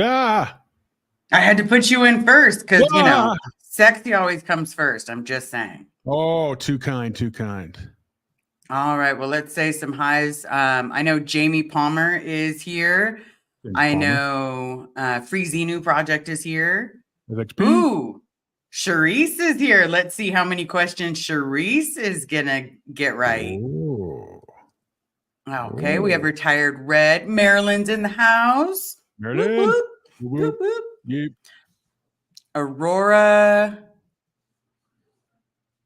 Ah, I had to put you in first because, ah. sexy always comes first. I'm just saying. Oh, too kind, too kind. All right. Well, let's say some highs. I know Jamie Palmer is here. James I Palmer. know Free Xenu Project is here. XP. Ooh, Charisse is here. Let's see how many questions Charisse is going to get right. Oh. Okay. We have Oh. Retired Red. Marilyn's in the house. Whoop, Marilyn. whoop. Whoop, Whoop. whoop. Yep. Aurora.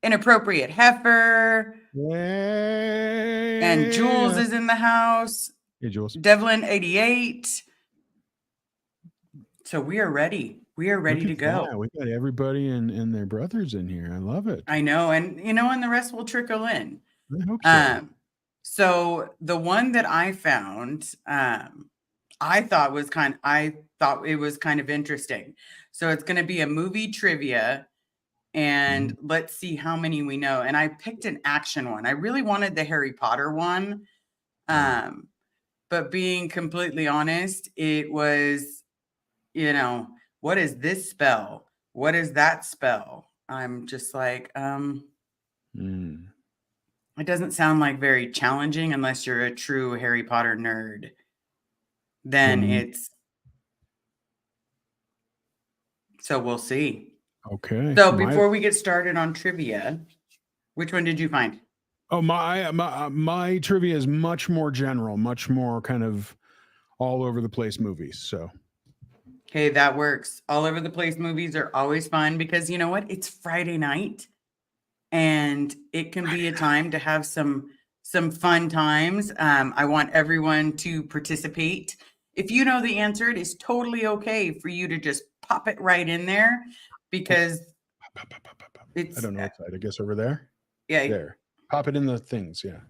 Inappropriate Heifer. And Jules Yeah. is in the house. Hey, Jules. Devlin 88. So we are ready. We are ready Look to at go. that. We got everybody and their brothers in here. I love it. I know, and the rest will trickle in. I hope so. So the one that I found, I thought it was kind of interesting. So it's going to be a movie trivia, and let's see how many we know. And I picked an action one. I really wanted the Harry Potter one, but being completely honest, it was, what is this spell? What is that spell? I'm just like, it doesn't sound like very challenging unless you're a true Harry Potter nerd. Then it's so we'll see. Okay. So before we get started on trivia, which one did you find? Oh, my trivia is much more general, much more kind of all over the place movies. So Okay, that works. All over the place movies are always fun because you know what? It's Friday night and it can be a time to have some fun times. I want everyone to participate. If you know the answer, it is totally okay for you to just pop it right in there because it's I don't know what side. I guess over there. Yeah. There. Pop it in the things. Yeah.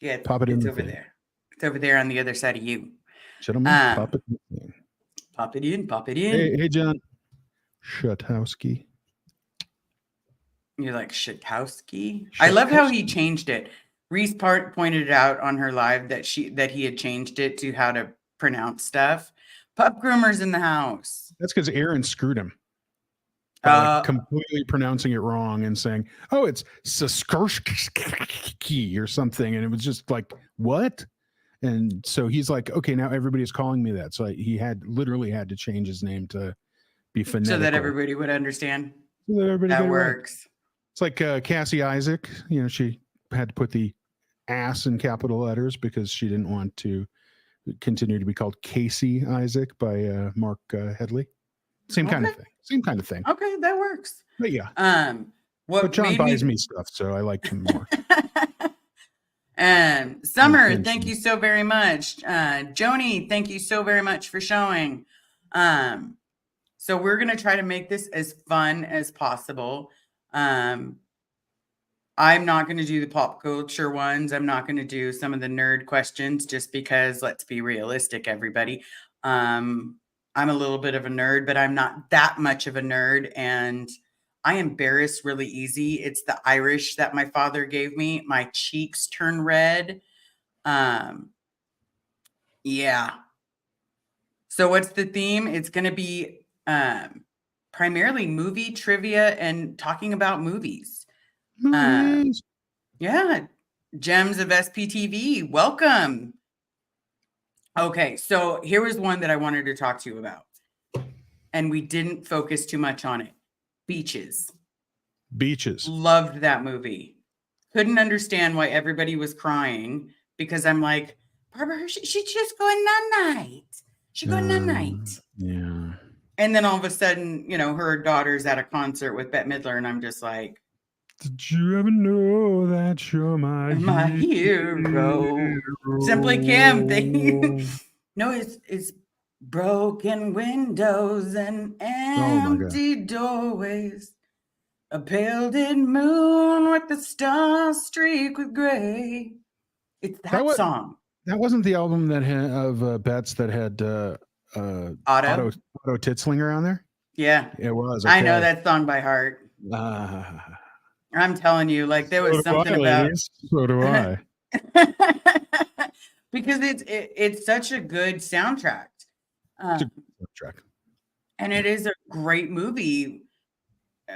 Yeah. Pop it in it's the over thing. there. It's over there on the other side of you. Gentlemen, pop it in the thing. Pop it in. Pop it in. Hey, John. Shutowski. You're like Shutowski? I love how he changed it. Reese pointed out on her live that he had changed it to how to pronounce stuff. Pup Groomer's in the house. That's because Aaron screwed him by completely pronouncing it wrong and saying, "Oh, it's Saskarski or something," and it was just like, "What?" And so he's like, "Okay, now everybody's calling me that." So he literally had to change his name to be phonetical, so that everybody would understand. So that everybody works. Right. It's like Cassie Isaac. She had to put the ass in capital letters because she didn't want to continue to be called Casey Isaac by Mark Headley. Same kind of thing. Same kind of thing. Okay, that works. But yeah. But John buys me stuff, so I like him more. Summer, thank you so very much. Joni, thank you so very much for showing. So we're going to try to make this as fun as possible. I'm not going to do the pop culture ones. I'm not going to do some of the nerd questions just because, let's be realistic, everybody. I'm a little bit of a nerd, but I'm not that much of a nerd. And I embarrass really easy. It's the Irish that my father gave me. My cheeks turn red. Yeah. So what's the theme? It's going to be primarily movie trivia and talking about movies. Yeah. Gems of SPTV. Welcome. Okay. So here was one that I wanted to talk to you about. And we didn't focus too much on it. Beaches. Loved that movie. Couldn't understand why everybody was crying because I'm like, Barbara, she's just going night. She's going night. Yeah. And then all of a sudden, her daughter's at a concert with Bette Midler, and I'm just like, did you ever know that you're my hero? Simply Kim. No, it's broken windows and empty doorways. A pale lit moon with the stars streaked with gray. It's that song. That wasn't the album that had of Betts that had Otto Titzlinger on there? Yeah. It was. Okay. I know that song by heart. I'm telling you, like there was something about. So do I. Because it's such a good soundtrack. Trek. And it is a great movie,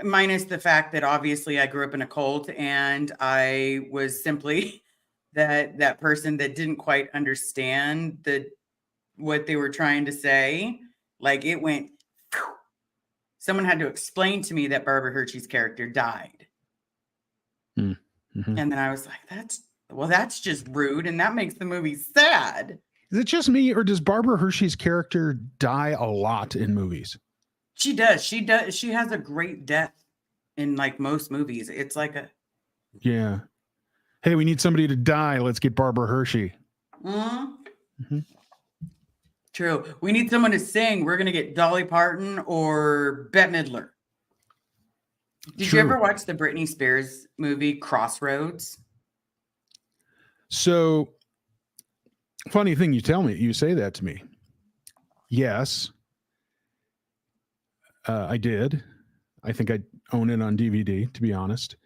minus the fact that obviously I grew up in a cult and I was simply that person that didn't quite understand what they were trying to say. Like it went, phew. Someone had to explain to me that Barbara Hershey's character died. Mm-hmm. And then I was like, that's just rude. And that makes the movie sad. Is it just me, or does Barbara Hershey's character die a lot in movies? She does. She does. She has a great death in like most movies. It's like a. Yeah. Hey, we need somebody to die. Let's get Barbara Hershey. Mm-hmm. True. We need someone to sing. We're going to get Dolly Parton or Bette Midler. Did you ever watch the Britney Spears movie Crossroads? So, funny thing you say that to me. Yes, I did. I think I own it on DVD, to be honest.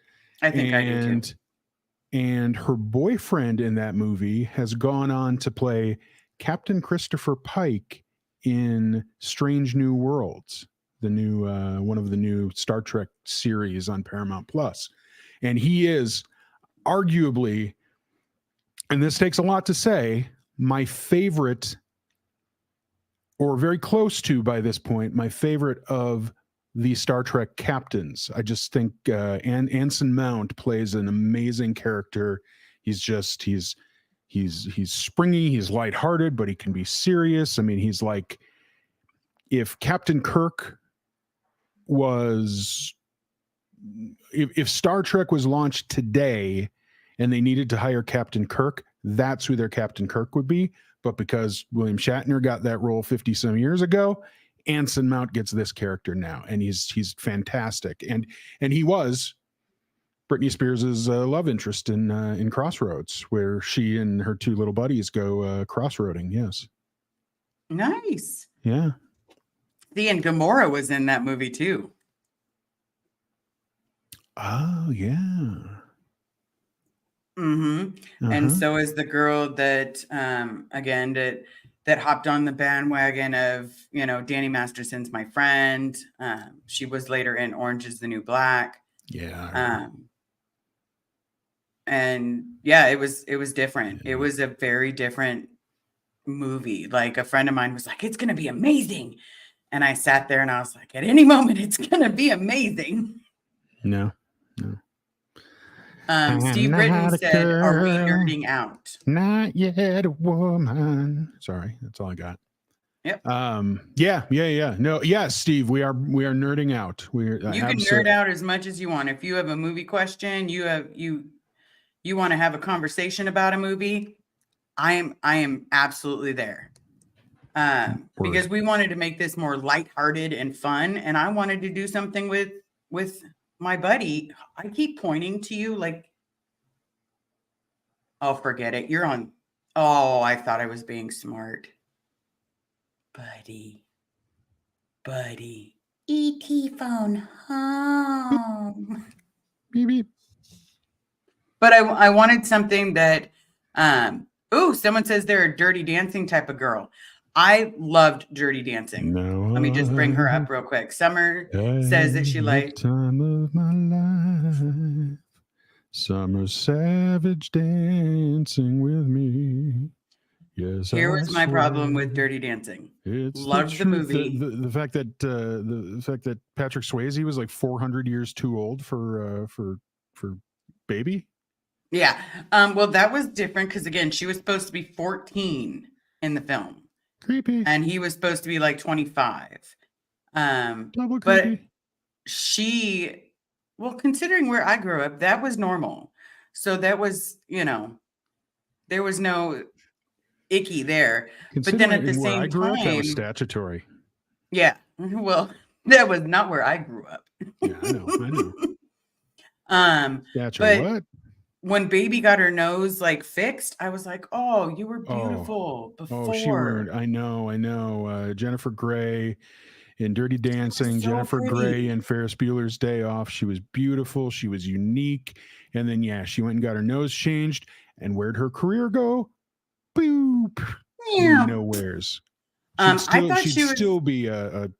I think I do too. And her boyfriend in that movie has gone on to play Captain Christopher Pike in Strange New Worlds, the new one of the new Star Trek series on Paramount Plus. And he is arguably, and this takes a lot to say, my favorite, or very close to by this point, my favorite of the Star Trek captains. I just think Anson Mount plays an amazing character. He's springy, he's lighthearted, but he can be serious. I mean, he's like, if Captain Kirk was, if Star Trek was launched today and they needed to hire Captain Kirk, that's who their Captain Kirk would be. But because William Shatner got that role 50 some years ago, Anson Mount gets this character now, and he's fantastic. And he was Britney Spears' love interest in Crossroads, where she and her two little buddies go crossroading. Yes. Nice. Yeah. And Gamora was in that movie too. Oh yeah. Mm-hmm. Uh-huh. And so is the girl that again that hopped on the bandwagon of, you know, Danny Masterson's My Friend. She was later in Orange is the New Black. Yeah. And yeah, it was different. Yeah. It was a very different movie. Like a friend of mine was like, it's going to be amazing. And I sat there and I was like, at any moment, it's going to be amazing. No. Steve Britton said, are we nerding out? Not yet a woman. Sorry, that's all I got. Yep. Yeah. No, yes, Steve, we are nerding out. You can nerd out as much as you want. If you have a movie question, you want to have a conversation about a movie, I am absolutely there. Because we wanted to make this more lighthearted and fun, and I wanted to do something with my buddy. I keep pointing to you like, oh, forget it. You're on. Oh, I thought I was being smart. Buddy. E.T. phone home. Beep, beep. But I wanted something that, someone says they're a Dirty Dancing type of girl. I loved Dirty Dancing. No, let me just bring her up real quick. Summer says that she liked time of my life. Summer savage dancing with me. Yes. Here was my problem with Dirty Dancing. Loved the movie. The fact that Patrick Swayze was like 400 years too old for Baby. Yeah. Well, that was different because again, she was supposed to be 14 in the film. Creepy. And he was supposed to be like 25. Double but creepy. Considering where I grew up, that was normal. So that was, there was no icky there. But then at the same time, that was statutory. Yeah. Well, that was not where I grew up. Yeah, I know. Statutory what? When Baby got her nose like fixed, I was like, "Oh, you were beautiful before." Oh, she were. I know. Jennifer Grey in Dirty Dancing, so Jennifer Grey in Ferris Bueller's Day Off. She was beautiful. She was unique. And then she went and got her nose changed. And where'd her career go? Boop. Yeah. Nowheres. I thought she'd she was. still be a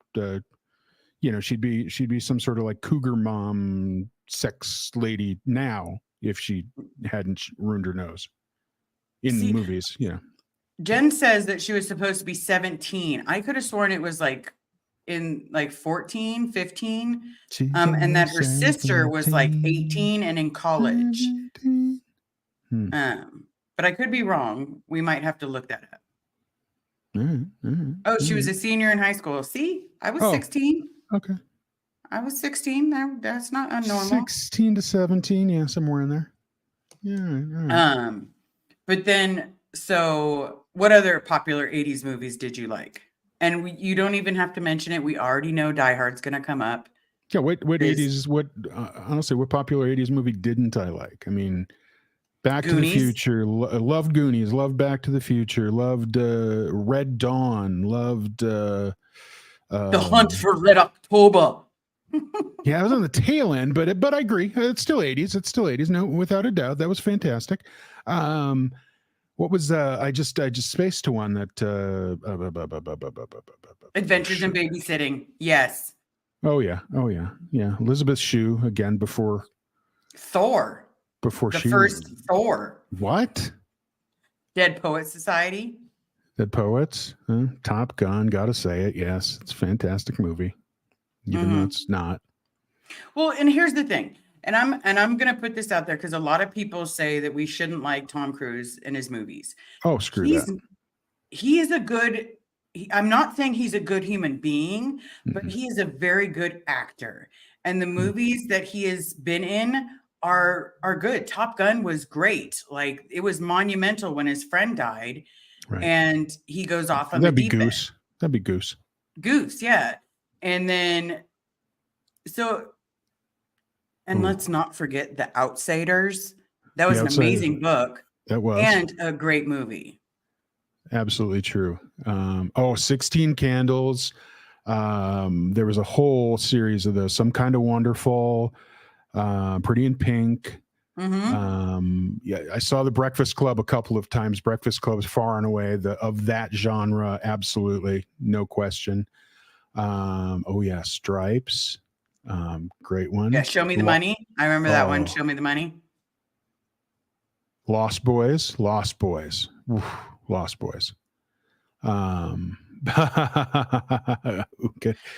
she'd be some sort of like cougar mom sex lady now if she hadn't ruined her nose in See, movies. Yeah. Jen says that she was supposed to be 17. I could have sworn it was like in like 14, 15. And that her sister was like 18 and in college. 17. But I could be wrong. We might have to look that up. All right, all right, Oh, all she was right. a senior in high school. See, I was Oh. 16. Okay. I was 16. That's not unnormal. 16 to 17. Yeah, somewhere in there. Yeah. All right. But then, so what other popular 80s movies did you like? And you don't even have to mention it. We already know Die Hard's going to come up. Yeah. What 80s? Honestly, what popular 80s movie didn't I like? I mean, Back Goonies. to the Future. Loved Goonies. Loved Back to the Future. Loved Red Dawn. Loved The Hunt for Red October. Yeah, I was on the tail end, but I agree. It's still 80s. It's still 80s. No, without a doubt. That was fantastic. What was I just spaced to one that Adventures in Babysitting. Yes. Oh yeah. Elizabeth Shue again before Thor. The she first Thor. What? Dead Poets Society. Dead Poets. Top Gun. Gotta say it. Yes, it's a fantastic movie, even though it's not. Well, and here's the thing, and I'm gonna put this out there because a lot of people say that we shouldn't like Tom Cruise in his movies. Oh, screw that. He is a good. I'm not saying he's a good human being, but he is a very good actor, and the movies that he has been in are good. Top Gun was great. Like, it was monumental when his friend died, right, and he goes off on That'd the be deep end. Goose. That'd be Goose. Goose, yeah. And then let's not forget The Outsiders. That was an amazing book. That was. And a great movie. Absolutely true. 16 Candles. There was a whole series of those. Some Kind of Wonderful, Pretty in Pink. Yeah, I saw The Breakfast Club a couple of times. Breakfast Club is far and away of that genre. Absolutely. No question. Stripes. Great one. Yeah, Show Me the Money. I remember that one. Show Me the Money. Lost Boys. Oof, Lost Boys. Okay.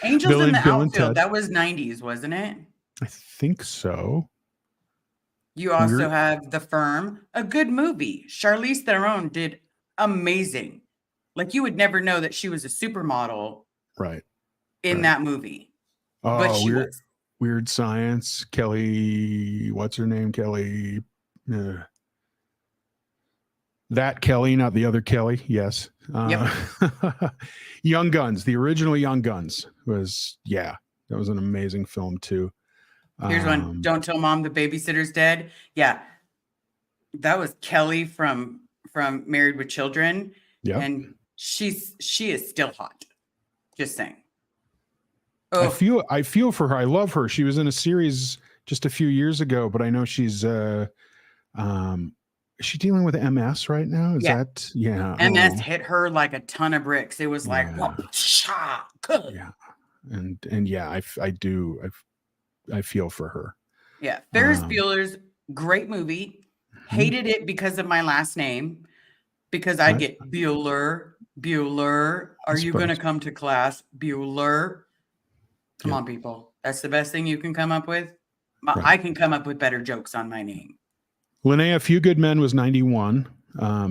Angels in the Outfield. That was 90s, wasn't it? I think so. You also have The Firm, a good movie. Charlize Theron did amazing. Like, you would never know that she was a supermodel, right, in that movie. Oh, but she was. Weird Science. Kelly, what's her name? Kelly. That Kelly, not the other Kelly. Yes. Yep. Young Guns, the original Young Guns was, that was an amazing film too. Here's one. Don't Tell Mom the Babysitter's Dead. Yeah. That was Kelly from Married with Children. Yeah. And she is still hot. Just saying. Oh. I feel for her. I love her. She was in a series just a few years ago, but I know she's is she dealing with MS right now? Is that MS hit her like a ton of bricks. It was like, yeah. And I feel for her. Yeah. Ferris Bueller's great movie. Hated it because of my last name, because I get Bueller. Are you going to come to class? Bueller. Come on, people. That's the best thing you can come up with. I can come up with better jokes on my name. Linnea, A Few Good Men was 91,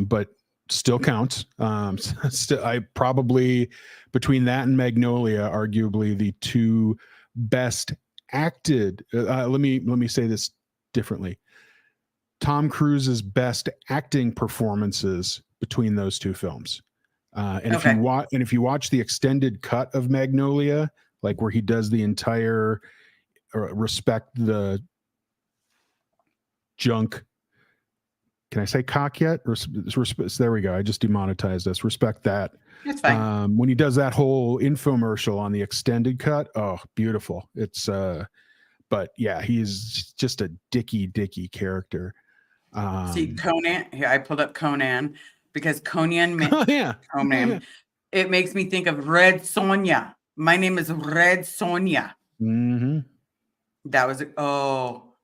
but still counts. I probably, between that and Magnolia, arguably the two best acted. Let me say this differently. Tom Cruise's best acting performances between those two films. If you watch the extended cut of Magnolia, like where he does the entire respect the junk. Can I say cock yet? There we go. I just demonetized us. Respect that. That's fine. When he does that whole infomercial on the extended cut, oh, beautiful. It's but yeah, he's just a dicky character. See, Conan. Here, I pulled up Conan because Conan. Conan. it makes me think of Red Sonja. My name is Red Sonja. Mm-hmm. That was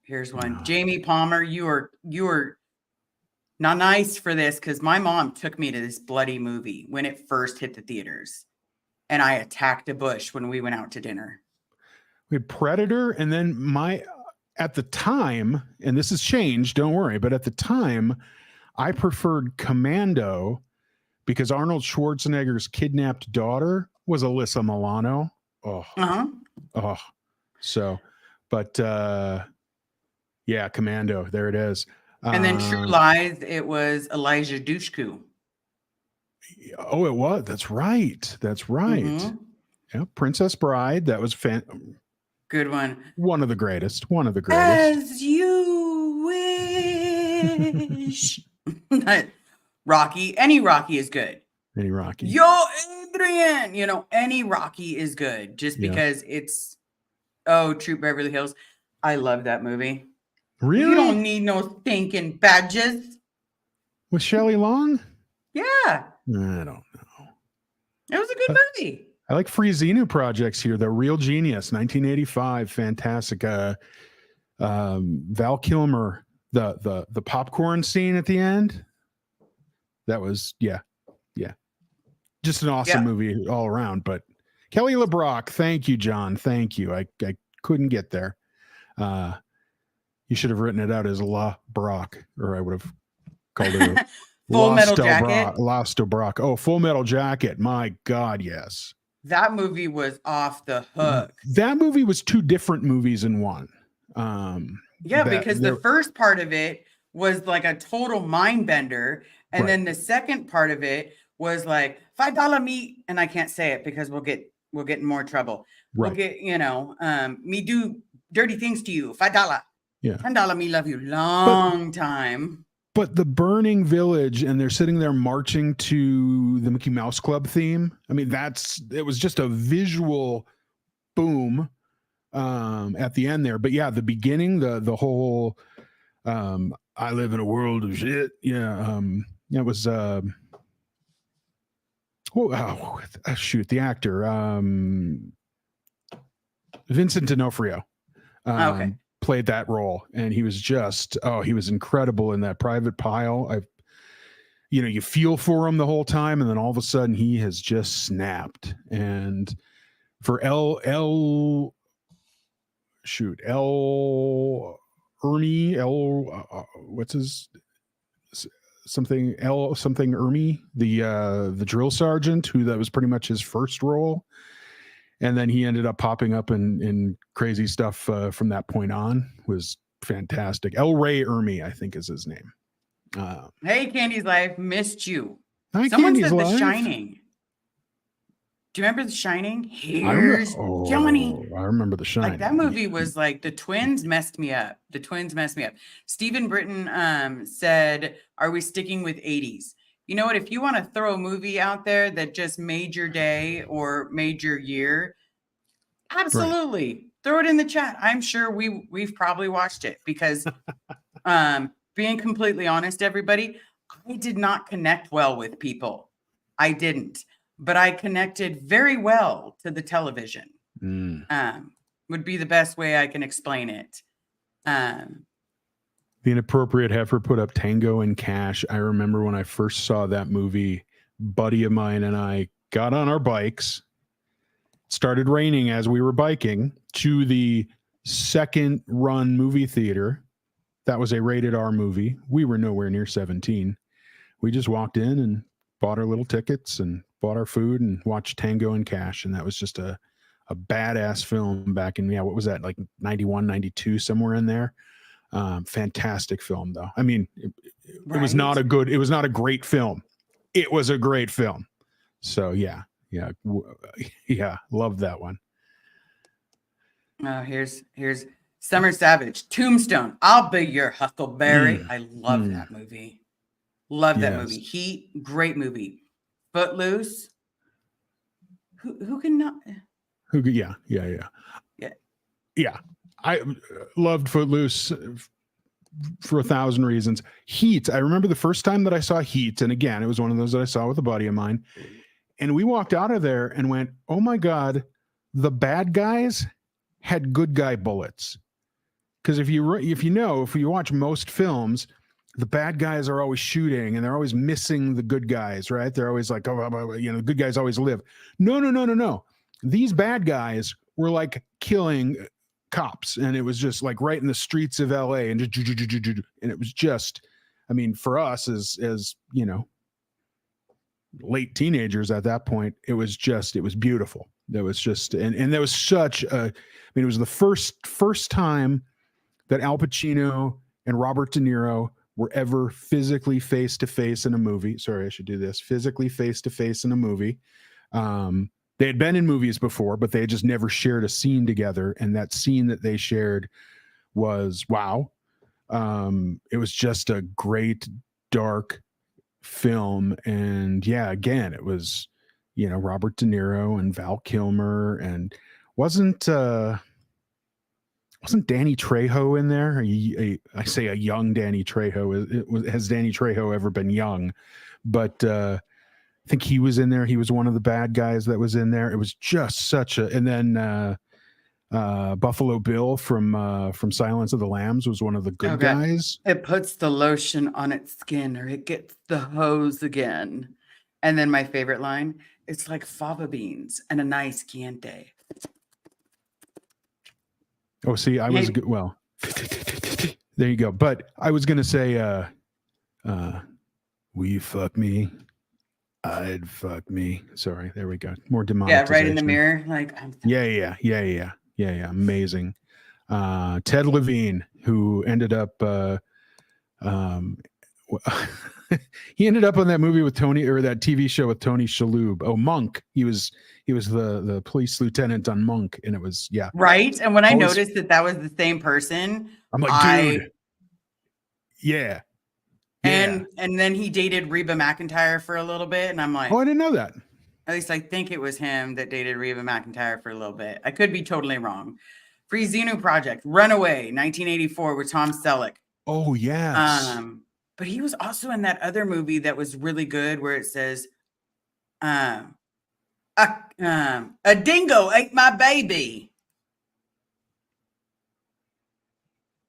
here's one. Jamie Palmer, you are not nice for this because my mom took me to this bloody movie when it first hit the theaters, and I attacked a bush when we went out to dinner. We had Predator, and then at the time, and this has changed, don't worry, but at the time, I preferred Commando because Arnold Schwarzenegger's kidnapped daughter was Alyssa Milano. So, but yeah, Commando, there it is. And then True Lies, it was Elijah Dushku. Oh, it was. That's right. That's right. Mm-hmm. Yeah, Princess Bride. That was good one. One of the greatest. One of the greatest. As you wish. Rocky. Any Rocky is good. Any Rocky. Yo, Adrian. You know, any Rocky is good just because it's Troop Beverly Hills. I love that movie. Really? You don't need no stinking badges. With Shelley Long? Yeah. I don't know. It was a good movie. I like Free Xenu projects here. The Real Genius, 1985, fantastic. Val Kilmer, the popcorn scene at the end. That was just an awesome movie all around. But Kelly LeBrock, thank you, John. Thank you. I couldn't get there. You should have written it out as La Brock, or I would have called it Full Metal Jacket. Lost Brock. Oh, Full Metal Jacket. My God, yes. That movie was off the hook. That movie was two different movies in one. Because the first part of it was like a total mind bender. And then the second part of it was like $5 meat. And I can't say it because we'll get in more trouble. Right. We'll get, me do dirty things to you. $5. Yeah. $10 me love you. Long time. But the burning village, and they're sitting there marching to the Mickey Mouse Club theme. I mean, it was just a visual boom at the end there. But yeah, the beginning, the whole I live in a world of shit. Yeah. It was shoot, the actor. Vincent D'Onofrio. Okay. Played that role, and he was he was incredible in that Private Pile. You feel for him the whole time, and then all of a sudden he has just snapped. And for Ernie, what's his something Ernie, the drill sergeant, that was pretty much his first role. And then he ended up popping up in crazy stuff from that point on. Was fantastic. El Ray Ermey, I think is his name. Hey, Candy's Life, missed you. Hi, Someone Candy's said Life. The Shining. Do you remember The Shining? Here's Johnny. I remember The Shining. Like that movie was like the twins messed me up. Stephen Britton said, "Are we sticking with 80s?" You know what? If you want to throw a movie out there that just made your day or made your year, absolutely throw it in the chat. I'm sure we've probably watched it because, being completely honest, everybody, I did not connect well with people. I didn't, but I connected very well to the television. Would be the best way I can explain it. The Inappropriate Heifer put up Tango and Cash. I remember when I first saw that movie, buddy of mine and I got on our bikes, started raining as we were biking to the second run movie theater. That was a rated R movie. We were nowhere near 17. We just walked in and bought our little tickets and bought our food and watched Tango and Cash. And that was just a badass film back in, what was that? Like 91, 92, somewhere in there. Fantastic film though. I mean, it was not a great film. It was a great film. So yeah, love that one. Oh, here's Summer Savage, Tombstone. I'll be your Huckleberry. I love that movie. Love that movie. Heat, great movie. Footloose. Who can not? Yeah. I loved Footloose for 1,000 reasons. Heat. I remember the first time that I saw Heat, and again, it was one of those that I saw with a buddy of mine. And we walked out of there and went, oh my God, the bad guys had good guy bullets. Because if you watch most films, the bad guys are always shooting and they're always missing the good guys, right? They're always like, oh, the good guys always live. No. These bad guys were like killing cops, and it was just like right in the streets of LA, and it was just, I mean, for us as late teenagers at that point, it was beautiful. That was just, and there was such a, I mean, it was the first time that Al Pacino and Robert De Niro were ever physically face to face in a movie. Sorry, I should do this. Physically face to face in a movie. They had been in movies before, but they had just never shared a scene together. And that scene that they shared was wow. It was just a great dark film. And yeah, again, it was, Robert De Niro and Val Kilmer, and wasn't Danny Trejo in there? I say a young Danny Trejo. Has Danny Trejo ever been young? But I think he was in there. He was one of the bad guys that was in there. It was just such a. And then Buffalo Bill from Silence of the Lambs was one of the good guys. It puts the lotion on its skin, or it gets the hose again. And then my favorite line: "It's like fava beans and a nice Chianti." Oh, see, I was good. Well, there you go. But I was gonna say, will you fuck me? I'd fuck me. Sorry, there we go. More demonetization. Yeah, right in the mirror. Like, yeah. Amazing. Ted Levine, who ended up, he ended up on that movie with Tony, or that TV show with Tony Shalhoub. Oh, Monk. He was the police lieutenant on Monk, and it was right. And when I noticed that was the same person, I'm like, dude, yeah. And then he dated Reba McEntire for a little bit, and I'm like, oh, I didn't know that. At least I think it was him that dated Reba McEntire for a little bit. I could be totally wrong. Free Xenu Project, Runaway, 1984 with Tom Selleck. Oh yes. But he was also in that other movie that was really good, where it says, a dingo ate my baby.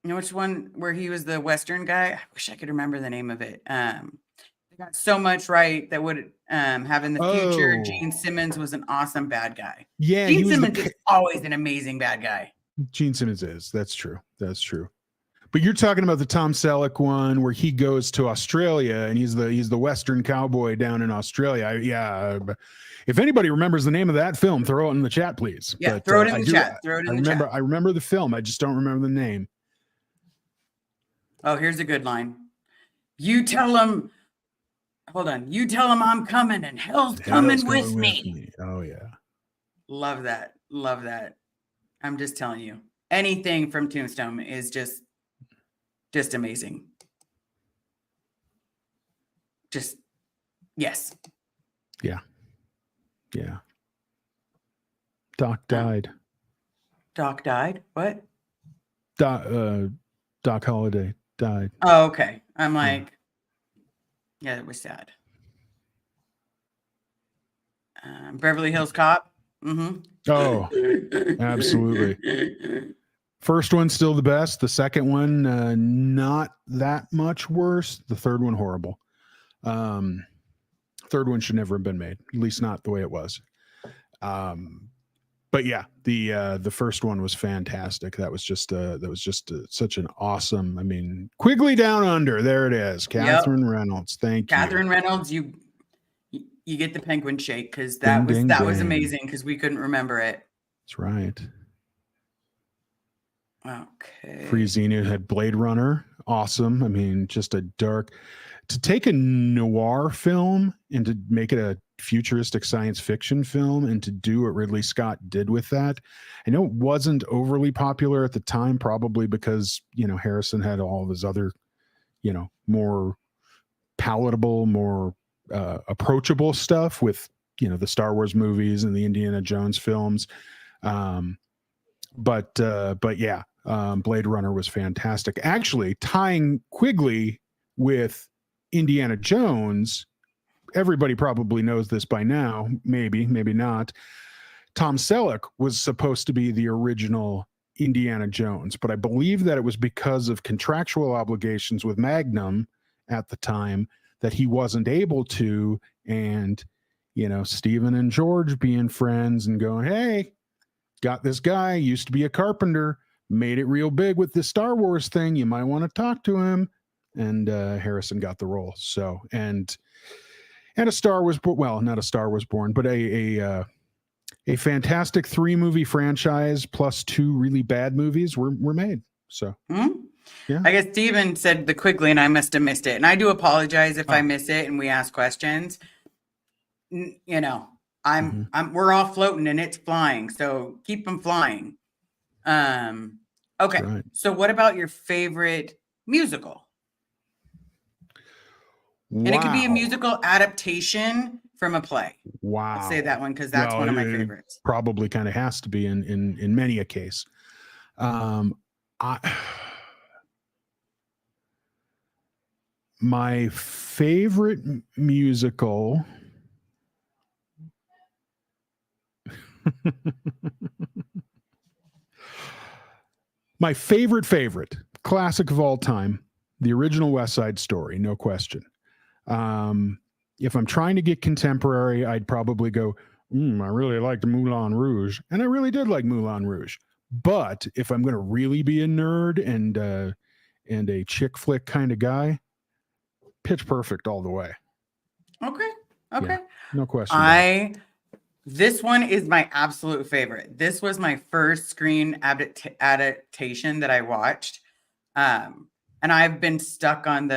You know which one, where he was the Western guy? I wish I could remember the name of it. They got so much right that would have in the future. Gene Simmons was an awesome bad guy. Yeah, Gene Simmons is always an amazing bad guy. Gene Simmons is. That's true. But you're talking about the Tom Selleck one where he goes to Australia and he's the Western cowboy down in Australia. If anybody remembers the name of that film, throw it in the chat, please. Yeah, but, throw it in the chat. Throw it in the chat. I remember the film. I just don't remember the name. Oh, here's a good line. You tell him I'm coming and hell's coming with me. Oh, yeah. Love that. I'm just telling you. Anything from Tombstone is just amazing. Just, yes. Yeah. Doc died. Doc died? What? Doc Holliday died. Oh, okay. I'm like, yeah, it was sad. Beverly Hills Cop. Mm-hmm. Oh, absolutely. First one still the best. The second one, not that much worse. The third one, horrible. Third one should never have been made, at least not the way it was. But yeah, the first one was fantastic. That was just such an awesome. I mean, Quigley Down Under. There it is. Catherine Reynolds. Thank you, Catherine Reynolds. You get the penguin shake because that was amazing because we couldn't remember it. That's right. Okay. Free Xenu had Blade Runner. Awesome. I mean, just a dark. To take a noir film and to make it a futuristic science fiction film and to do what Ridley Scott did with that. I know it wasn't overly popular at the time, probably because, Harrison had all of his other, more palatable, more approachable stuff with, the Star Wars movies and the Indiana Jones films. But yeah, Blade Runner was fantastic. Actually, tying Quigley with Indiana Jones everybody probably knows this by now, maybe not. Tom Selleck was supposed to be the original Indiana Jones, but I believe that it was because of contractual obligations with Magnum at the time that he wasn't able to. And, Stephen and George being friends and going, hey, got this guy, used to be a carpenter, made it real big with the Star Wars thing. You might want to talk to him. And Harrison got the role. So, and a star was born. Well, not a star was born, but a fantastic 3-movie franchise plus 2 really bad movies were made. So, yeah. I guess Steven said the quickly, and I must have missed it. And I do apologize if I miss it and we ask questions. We're all floating and it's flying, so keep them flying. Okay. Right. So, what about your favorite musical? Wow. And it could be a musical adaptation from a play. Wow. I'll say that one because that's one of my favorites. Probably kind of has to be in many a case. My favorite musical. My favorite classic of all time, the original West Side Story, no question. If I'm trying to get contemporary, I'd probably go, I really liked Moulin Rouge. And I really did like Moulin Rouge. But if I'm going to really be a nerd and a chick flick kind of guy, Pitch Perfect all the way. Okay. Yeah, no question. This one is my absolute favorite. This was my first screen adaptation that I watched. And I've been stuck on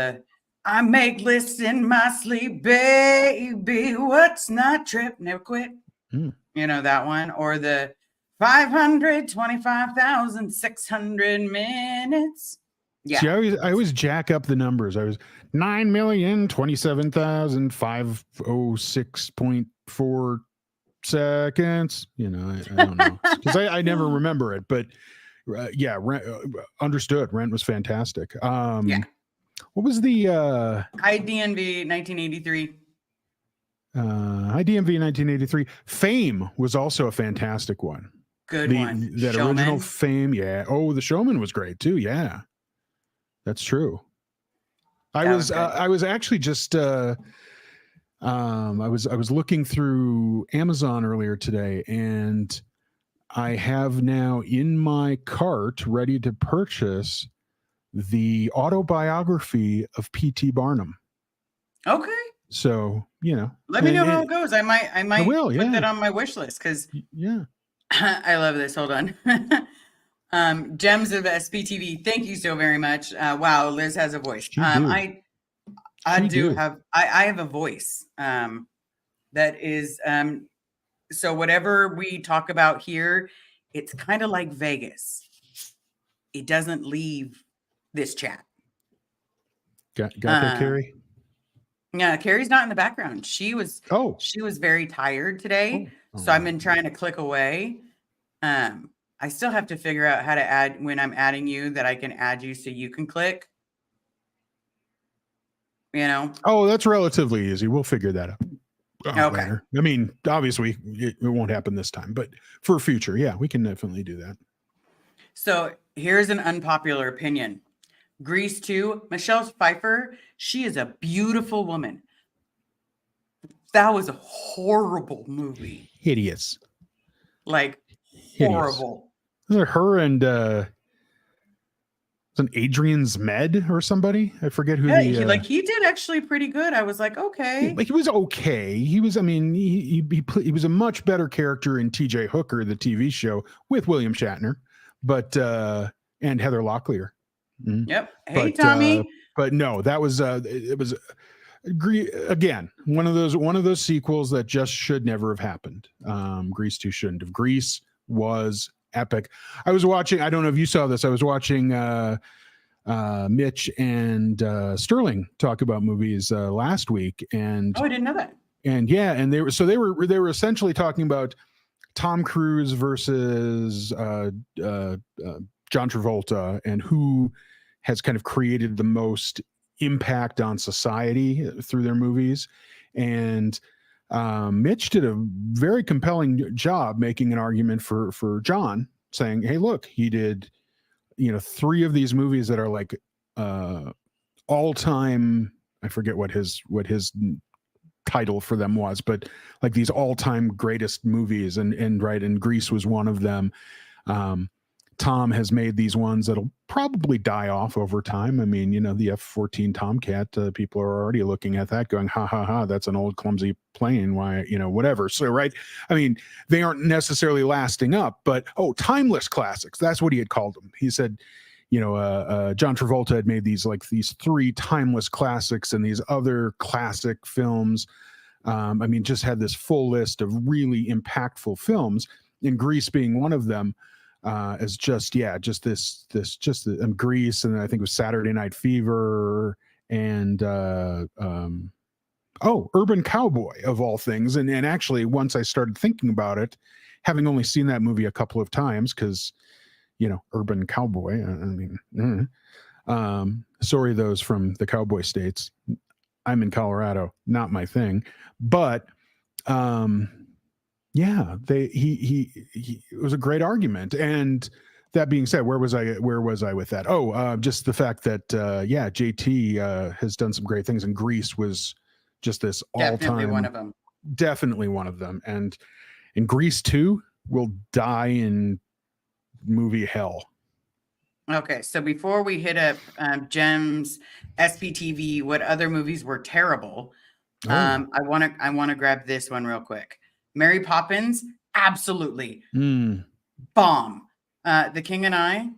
I make lists in my sleep, baby. What's not trip? Never quit. That one. Or the 525,600 minutes. Yeah. See, I always jack up the numbers. I was 9,027,506.4 seconds. I don't know because I never remember it, but understood. Rent was fantastic. What was the IDMV 1983? IDMV 1983. Fame was also a fantastic one. Good one. That Showman. Original Fame, yeah. Oh, The Showman was great too. Yeah, that's true. I was actually just I was looking through Amazon earlier today, and I have now in my cart ready to purchase the autobiography of P.T. Barnum. Okay. So, let me know how it goes. I might put that on my wish list because yeah, I love this. Hold on. Gems of SPTV. Thank you so very much. Wow, Liz has a voice. I have a voice. That is so whatever we talk about here, it's kind of like Vegas. It doesn't leave this chat. Got that, Carrie? Yeah, Carrie's not in the background. She was very tired today. So I've been trying to click away. I still have to figure out how to add when I'm adding you that I can add you so you can click. Oh, that's relatively easy. We'll figure that out. Okay. Later. I mean, obviously it won't happen this time, but for future, yeah, we can definitely do that. So here's an unpopular opinion. Grease 2, Michelle Pfeiffer, she is a beautiful woman. That was a horrible movie. Hideous. Like, horrible. Was it her and was it Adrian Zmed or somebody? I forget who. He did actually pretty good. I was like, okay. He was okay. He was. I mean, he was a much better character in T.J. Hooker, the TV show with William Shatner, but and Heather Locklear. Yep. Hey, Tommy. But no, that was it was again one of those sequels that just should never have happened. Grease 2 shouldn't have. Grease was epic. I was watching. I don't know if you saw this. I was watching Mitch and Sterling talk about movies last week, and I didn't know that. And they were essentially talking about Tom Cruise versus John Travolta and who has kind of created the most impact on society through their movies. And Mitch did a very compelling job making an argument for John, saying, "Hey, look, he did, 3 of these movies that are like all time. I forget what his title for them was, but like these all time greatest movies, and right, and Grease was one of them. Tom has made these ones that'll probably die off over time. I mean, the F-14 Tomcat, people are already looking at that going, ha ha ha, that's an old clumsy plane. Why, whatever. So, right. I mean, they aren't necessarily lasting up, but, timeless classics. That's what he had called them. He said, John Travolta had made these 3 timeless classics and these other classic films. I mean, just had this full list of really impactful films, and Grease being one of them. As just this Grease, and I think it was Saturday Night Fever, and Urban Cowboy of all things. And actually, once I started thinking about it, having only seen that movie a couple of times, because Urban Cowboy. Sorry, those from the Cowboy States. I'm in Colorado, not my thing, but. Yeah, it was a great argument. And that being said, where was I with that? Just the fact that JT has done some great things, and Grease was just this all-time, definitely one of them. And Grease 2 will die in movie hell. Okay, so before we hit up Jem's SPTV, what other movies were terrible? I want to grab this one real quick. Mary Poppins, absolutely bomb. The King and I,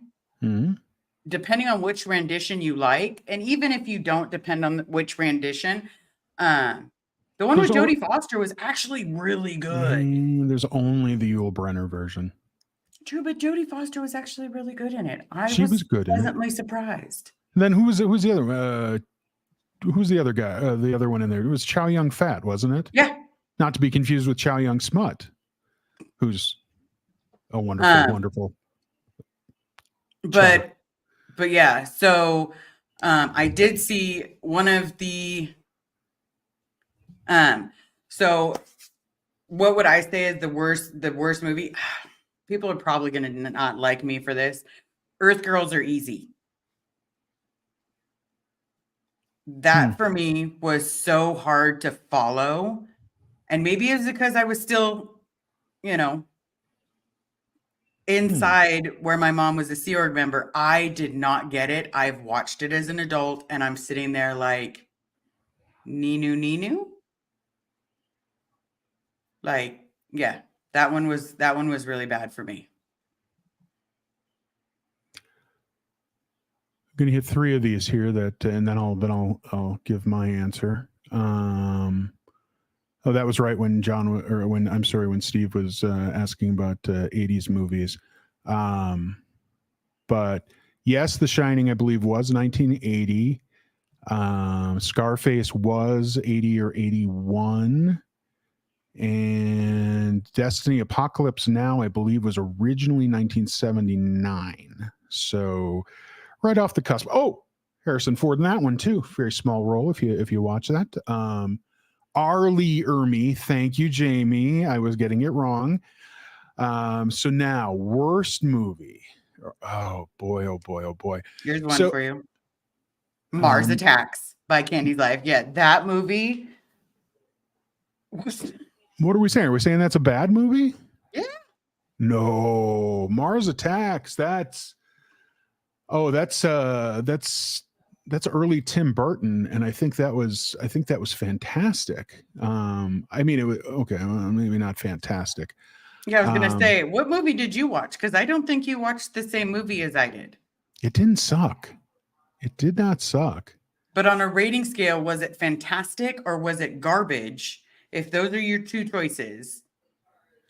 depending on which rendition you like, and even if you don't depend on which rendition, the one with Jodie Foster was actually really good. There's only the Yul Brynner version. True, but Jodie Foster was actually really good in it. She was good pleasantly surprised. And then who's the other? Who's the other guy? The other one in there? It was Chow Yun Fat, wasn't it? Yeah. Not to be confused with Chow Yun Smut, who's a wonderful. But yeah, so I did see one of the. So what would I say is the worst movie? People are probably going to not like me for this. Earth Girls Are Easy. That for me was so hard to follow. And maybe it's because I was still, inside where my mom was a Sea Org member. I did not get it. I've watched it as an adult, and I'm sitting there like, Ninu. Like, yeah, that one was really bad for me. I'm going to hit 3 of these here and then I'll give my answer. That was right when when Steve was asking about 80s movies. But yes, The Shining, I believe, was 1980. Scarface was 80 or 81. And Destiny Apocalypse Now, I believe, was originally 1979. So right off the cusp. Oh, Harrison Ford in that one too. Very small role if you watch that. R. Lee Ermey. Thank you, Jamie. I was getting it wrong. So now, worst movie. Oh boy. Here's one for you. Mars Attacks by Candy's Life. Yeah, that movie. What are we saying? Are we saying that's a bad movie? Yeah. No, Mars Attacks. That's early Tim Burton, and I think that was fantastic. I mean, it was okay, maybe not fantastic. Yeah, I was gonna say, what movie did you watch? Because I don't think you watched the same movie as I did. It didn't suck. It did not suck. But on a rating scale, was it fantastic or was it garbage? If those are your 2 choices,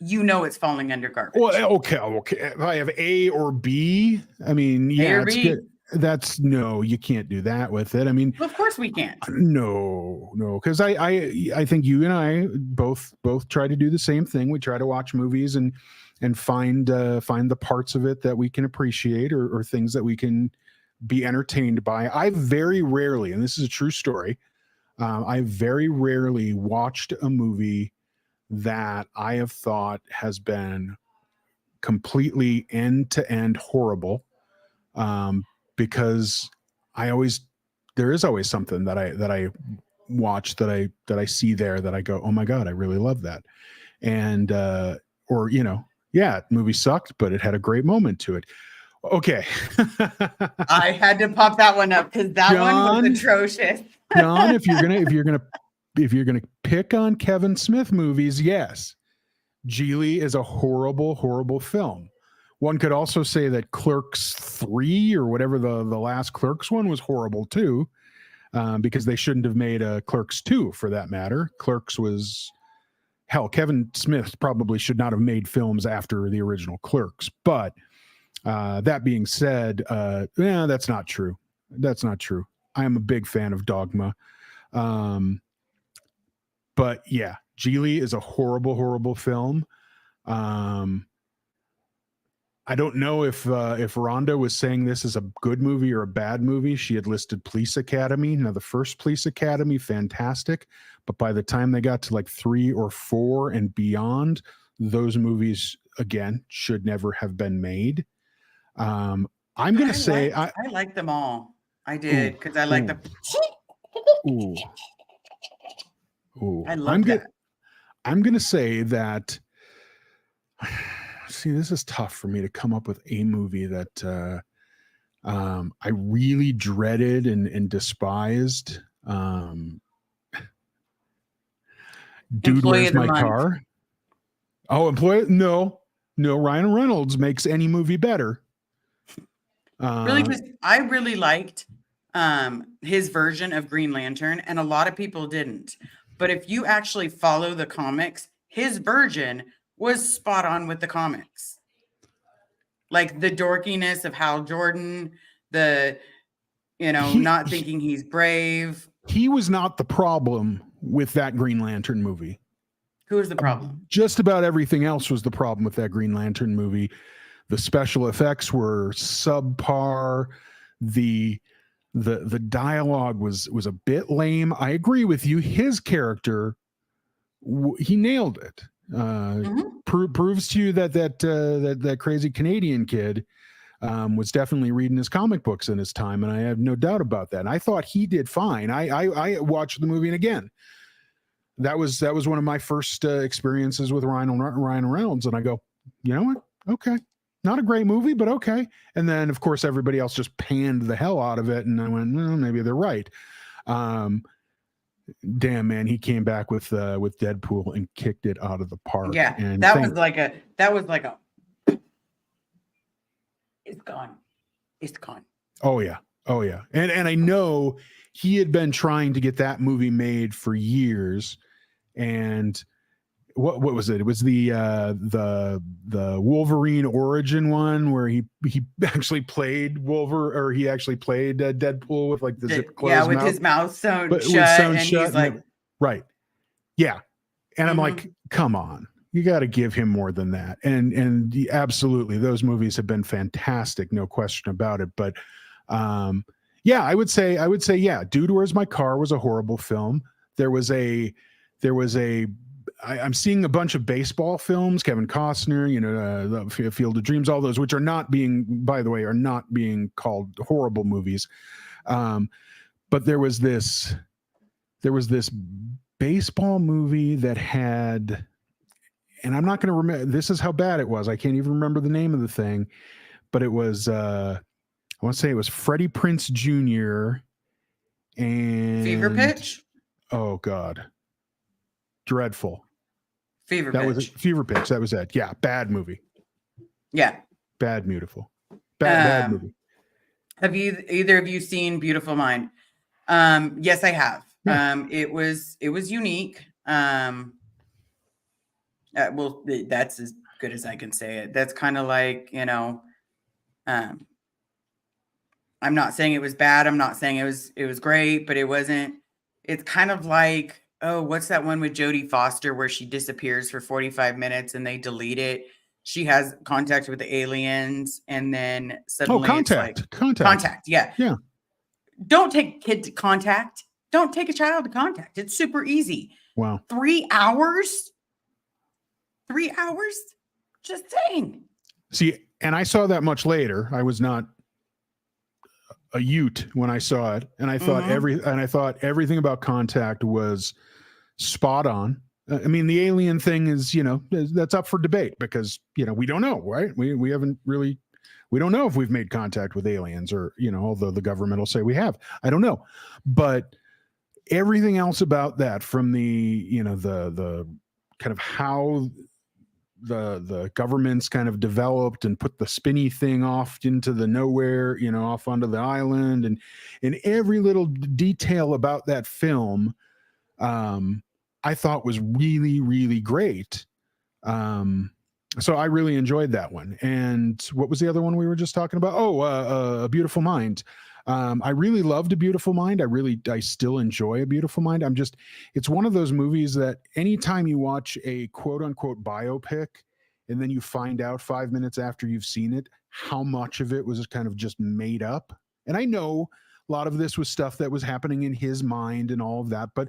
it's falling under garbage. Well, okay. If I have A or B, I mean, yeah, it's good. No, you can't do that with it. I mean, well, of course we can't. No, because I think you and I both try to do the same thing. We try to watch movies and find the parts of it that we can appreciate or things that we can be entertained by. I very rarely, and this is a true story, I very rarely watched a movie that I have thought has been completely end to end horrible, because there is always something that I watch that I see there that I go, oh my god, I really love that. And or yeah, movie sucked, but it had a great moment to it. Okay. I had to pop that one up because that one was John, atrocious. John, if you're gonna pick on Kevin Smith movies, yes, Geely is a horrible, horrible film. One could also say that Clerks 3 or whatever the last Clerks one was horrible too, because they shouldn't have made a Clerks 2 for that matter. Clerks was hell. Kevin Smith probably should not have made films after the original Clerks. But that being said, yeah, that's not true. That's not true. I am a big fan of Dogma. But yeah, Geely is a horrible, horrible film. I don't know if Rhonda was saying this is a good movie or a bad movie. She had listed Police Academy. Now, the first Police Academy, fantastic. But by the time they got to like 3 or 4 and beyond, those movies, again, should never have been made. I'm going to say... I like them all. I did, because I like the... Ooh. Ooh. I love that. I'm going to say that... See, this is tough for me to come up with a movie that I really dreaded and despised. Dude, Where's My Car? Oh, No, Ryan Reynolds makes any movie better. Really, because I really liked his version of Green Lantern, and a lot of people didn't. But if you actually follow the comics, his version was spot on with the comics. Like the dorkiness of Hal Jordan, not thinking he's brave. He was not the problem with that Green Lantern movie. Who was the problem? Just about everything else was the problem with that Green Lantern movie. The special effects were subpar. The dialogue was a bit lame. I agree with you. His character, he nailed it. Proves to you that crazy Canadian kid was definitely reading his comic books in his time, and I have no doubt about that. And I thought he did fine. I watched the movie, and again, that was one of my first experiences with Ryan Reynolds, and I go, you know what? Okay, not a great movie, but okay. And then of course everybody else just panned the hell out of it, and I went, well, maybe they're right. Damn, man, he came back with Deadpool and kicked it out of the park. Yeah, and that was like a it's gone. Oh yeah. And I know he had been trying to get that movie made for years. And what was it? It was the Wolverine origin one where he actually played Deadpool with like the zip closed mouth. His mouth sewn shut, and he's like, right, yeah. And I'm like, come on, you got to give him more than that. And absolutely, those movies have been fantastic, no question about it. But yeah, I would say, yeah, Dude, Where's My Car was a horrible film. I'm seeing a bunch of baseball films, Kevin Costner, the Field of Dreams, all those, which are not being called horrible movies. But there was this baseball movie that had, and I'm not going to remember, this is how bad it was. I can't even remember the name of the thing, but it was, I want to say it was Freddie Prinze Jr. and Fever Pitch. Oh God. Dreadful. Fever Pitch. Fever Pitch. That was it. Yeah. Bad movie. Yeah. Bad movie. Have either of you seen Beautiful Mind? Yes, I have. Yeah. It was unique. Well, that's as good as I can say it. That's kind of like, I'm not saying it was bad. I'm not saying it was great, but it wasn't. It's kind of like, oh, what's that one with Jodie Foster where she disappears for 45 minutes and they delete it? She has contact with the aliens, and then suddenly Contact. Contact. Yeah. Yeah. Don't take kid to Contact. Don't take a child to contact. It's super easy. Wow. 3 hours? 3 hours? Just saying. See, and I saw that much later. I was not a Ute when I saw it, and I thought everything about Contact was spot on. I mean, the alien thing is, that's up for debate because, we don't know, right? We haven't really, we don't know if we've made contact with aliens or, although the government will say we have. I don't know. But everything else about that, from the, the kind of how the government's kind of developed and put the spinny thing off into the nowhere, off onto the island, and every little detail about that film, I thought was really, really great. So I really enjoyed that one. And what was the other one we were just talking about? A Beautiful Mind. I really loved A Beautiful Mind. I still enjoy A Beautiful Mind. It's one of those movies that anytime you watch a quote unquote biopic and then you find out 5 minutes after you've seen it, how much of it was kind of just made up. And I know a lot of this was stuff that was happening in his mind and all of that, but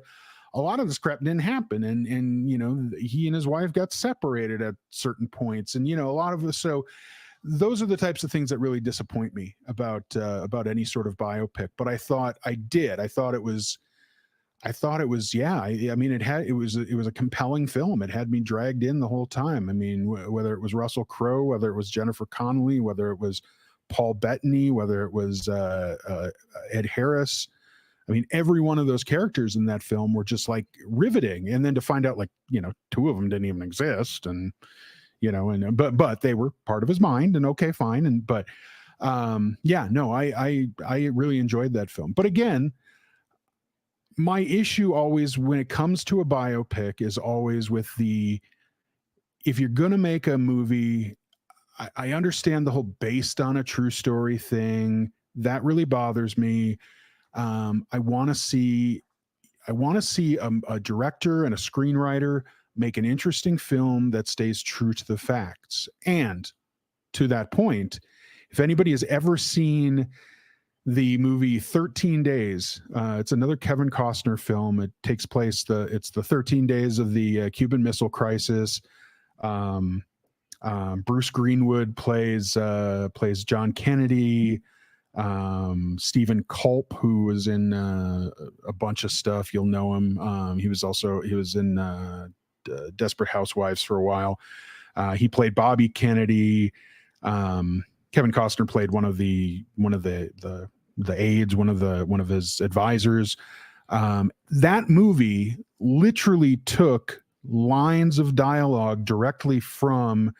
a lot of this crap didn't happen. And he and his wife got separated at certain points. And, a lot of this, so those are the types of things that really disappoint me about any sort of biopic. But I thought it was, yeah. I mean, it was a compelling film. It had me dragged in the whole time. I mean, whether it was Russell Crowe, whether it was Jennifer Connelly, whether it was Paul Bettany, whether it was Ed Harris. I mean, every one of those characters in that film were just like riveting. And then to find out, like, two of them didn't even exist, and but they were part of his mind, and okay, fine. And I really enjoyed that film. But again, my issue always when it comes to a biopic is always with if you're going to make a movie, I understand the whole based on a true story thing. That really bothers me. I want to see a director and a screenwriter make an interesting film that stays true to the facts. And to that point, if anybody has ever seen the movie 13 Days, it's another Kevin Costner film. It takes place it's the 13 days of the Cuban Missile Crisis. Bruce Greenwood plays John Kennedy. Stephen Culp, who was in a bunch of stuff, you'll know him. He was in Desperate Housewives for a while. He played Bobby Kennedy. Kevin Costner played one of the aides, one of his advisors. That movie literally took lines of dialogue directly from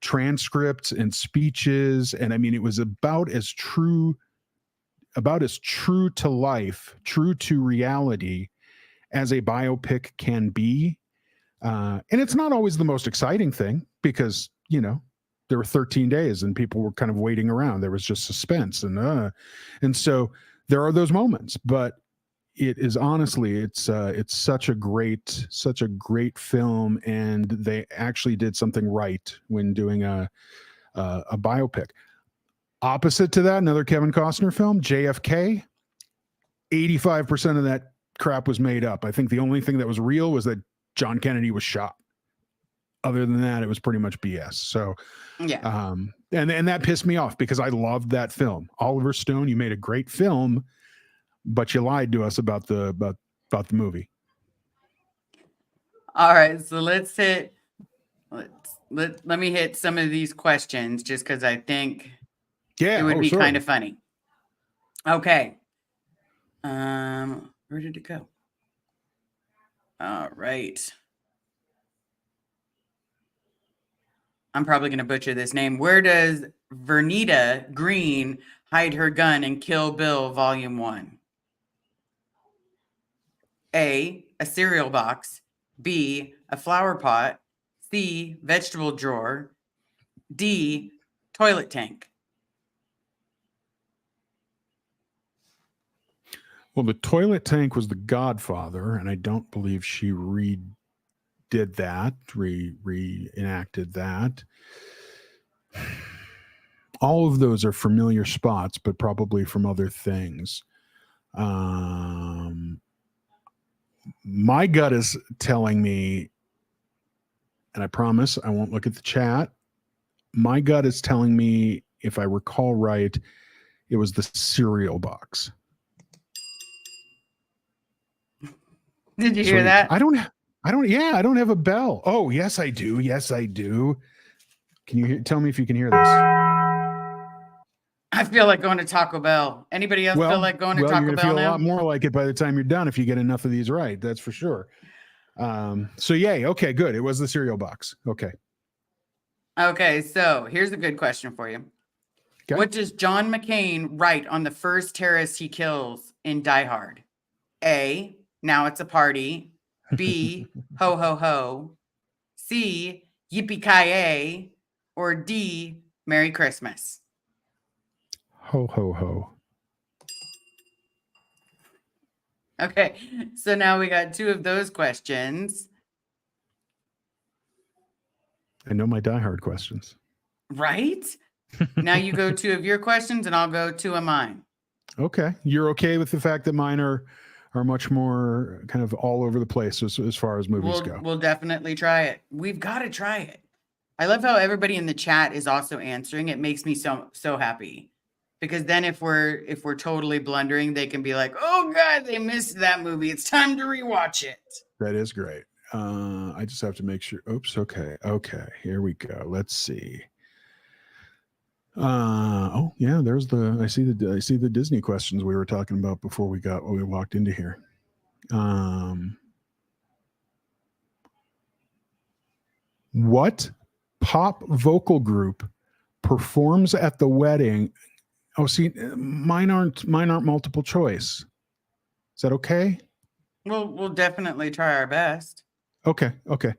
transcripts and speeches, and I mean, it was about as true to life, true to reality as a biopic can be. And it's not always the most exciting thing because, there were 13 days and people were kind of waiting around. There was just suspense and so there are those moments, but it is honestly, it's such a great film, and they actually did something right when doing a biopic. Opposite to that, another Kevin Costner film, JFK, 85% of that crap was made up. I think the only thing that was real was that John Kennedy was shot. Other than that, it was pretty much BS. So, yeah. And that pissed me off because I loved that film. Oliver Stone, you made a great film, but you lied to us about the movie. All right, so let me hit some of these questions just because I think it would be kind of funny. Okay. Where did it go? All right. I'm probably going to butcher this name. Where does Vernita Green hide her gun in Kill Bill Volume 1? A cereal box. B, a flower pot. C, vegetable drawer. D, toilet tank. Well, the toilet tank was The Godfather, and I don't believe she redid that, reenacted that. All of those are familiar spots, but probably from other things. My gut is telling me, and I promise I won't look at the chat. My gut is telling me, if I recall right, it was the cereal box. Did you hear that? I don't have a bell. Oh, yes, I do. Yes, I do. Can you tell me if you can hear this? I feel like going to Taco Bell. Anybody else feel like going to you're Taco going to Bell feel a now? lot more like it by the time you're done if you get enough of these right. That's for sure. So yay. Okay, good. It was the cereal box. Okay. Okay, so here's a good question for you. Okay. What does John McCain write on the first terrorist he kills in Die Hard? A, now it's a party. B, ho, ho, ho. C, yippee-ki-yay. Or D, Merry Christmas. Ho, ho, ho. Okay, so now we got 2 of those questions. I know my Die Hard questions. Right? Now you go 2 of your questions and I'll go 2 of mine. Okay. You're okay with the fact that mine are much more kind of all over the place as far as movies go. We'll definitely try it. We've got to try it. I love how everybody in the chat is also answering. It makes me so happy. Because then if we're totally blundering, they can be like, "Oh God, they missed that movie. It's time to rewatch it." That is great. I just have to make sure. Oops. Okay. Okay. Here we go. Let's see. Oh yeah, there's I see the Disney questions we were talking about before we walked into here. What pop vocal group performs at the wedding? Oh, see, mine aren't multiple choice. Is that okay? We'll definitely try our best. Okay. Okay.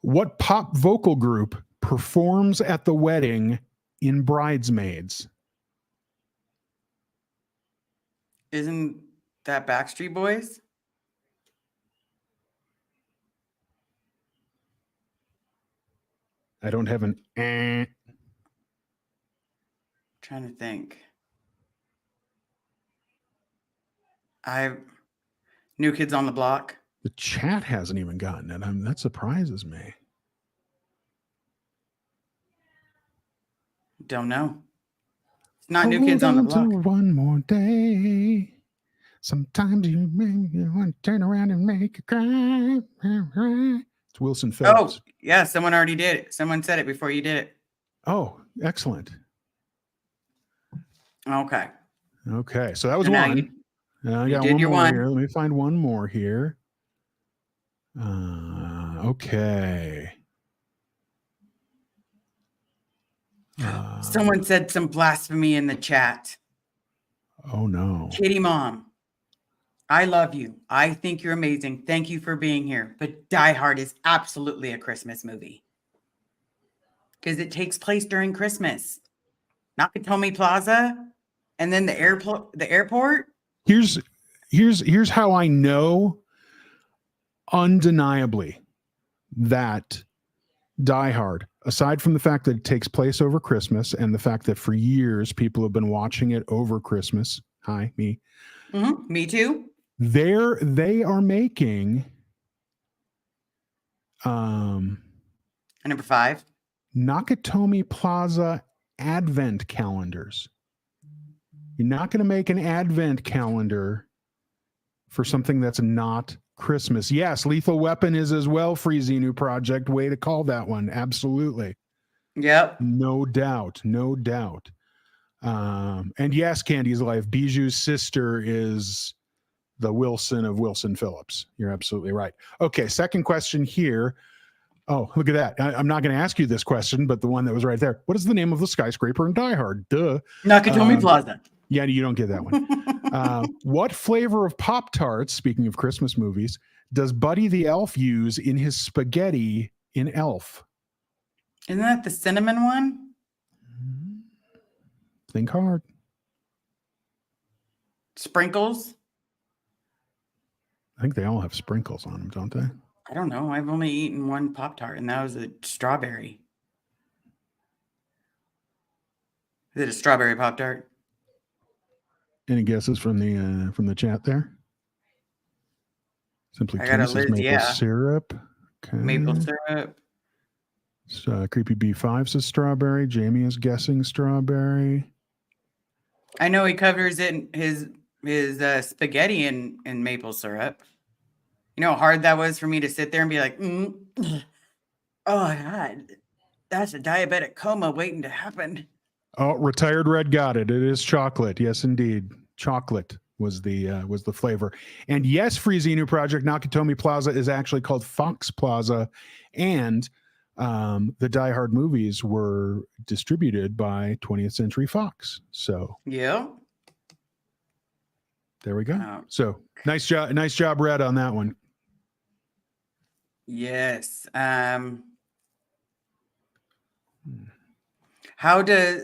What pop vocal group performs at the wedding in Bridesmaids? Isn't that Backstreet Boys? I don't have an Trying to think. New Kids on the Block. The chat hasn't even gotten it. That surprises me. Don't know. It's not New Kids on the Block. One more day. Sometimes you make me want to turn around and make you cry. It's Wilson Phillips. Oh, yeah, someone already did it. Someone said it before you did it. Oh, excellent. Okay. Okay, so that was So now one. I got did one your more one. here. Let me find one more here. Okay. Someone said some blasphemy in the chat. Oh no. Kitty Mom, I love you. I think you're amazing. Thank you for being here. But Die Hard is absolutely a Christmas movie. Because it takes place during Christmas. Nakatomi Plaza and then the airport. Here's how I know undeniably that Die Hard, aside from the fact that it takes place over Christmas and the fact that for years people have been watching it over Christmas. Hi, me. Mm-hmm. Me too. They are making Number 5. Nakatomi Plaza advent calendars. You're not going to make an advent calendar for something that's not Christmas. Yes, Lethal Weapon is as well. Free Xenu Project. Way to call that one. Absolutely. Yep. No doubt. No doubt. And yes, Candy's Life. Bijou's sister is the Wilson of Wilson Phillips. You're absolutely right. Okay, second question here. Oh, look at that. I'm not going to ask you this question, but the one that was right there. What is the name of the skyscraper in Die Hard? Duh. Nakatomi Plaza. Yeah, you don't get that one. What flavor of Pop-Tarts, speaking of Christmas movies, does Buddy the Elf use in his spaghetti in Elf? Isn't that the cinnamon one? Think hard. Sprinkles? I think they all have sprinkles on them, don't they? I don't know. I've only eaten one Pop-Tart, and that was a strawberry. Is it a strawberry Pop-Tart? Any guesses from the chat there? Simply I got a Kiss is list. maple Yeah. syrup. Okay. Maple syrup. Creepy B5 says strawberry. Jamie is guessing strawberry. I know he covers it in his spaghetti in maple syrup. You know how hard that was for me to sit there and be like, oh God, that's a diabetic coma waiting to happen. Oh, Retired Red got it. It is chocolate. Yes, indeed. Chocolate was the flavor. And yes, Freezy New Project Nakatomi Plaza is actually called Fox Plaza, and the Die Hard movies were distributed by 20th Century Fox. So Yeah. there we go. So nice job, Red, on that one. Yes.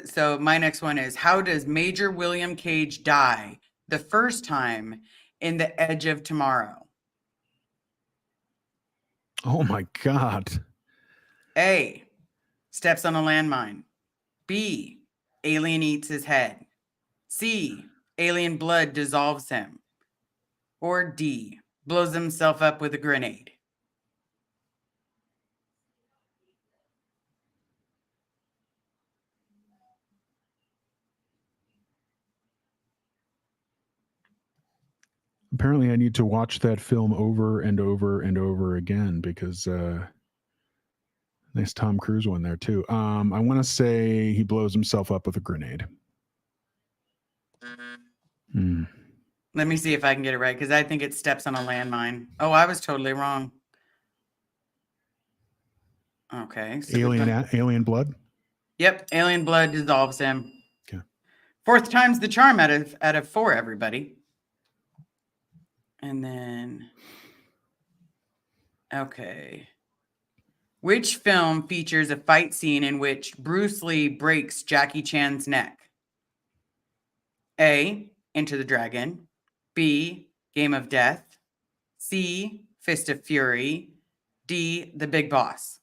So my next one is, how does Major William Cage die the first time in The Edge of Tomorrow? Oh my God. A, steps on a landmine. B, alien eats his head. C, alien blood dissolves him. Or D, blows himself up with a grenade. Apparently I need to watch that film over and over and over again because nice Tom Cruise one there too. I want to say he blows himself up with a grenade. Let me see if I can get it right, because I think it steps on a landmine. Oh, I was totally wrong. Okay. So alien blood? Yep, alien blood dissolves him. Okay. Fourth time's the charm out of 4, everybody. And then, okay. Which film features a fight scene in which Bruce Lee breaks Jackie Chan's neck? A, Enter the Dragon. B, Game of Death. C, Fist of Fury. D, The Big Boss.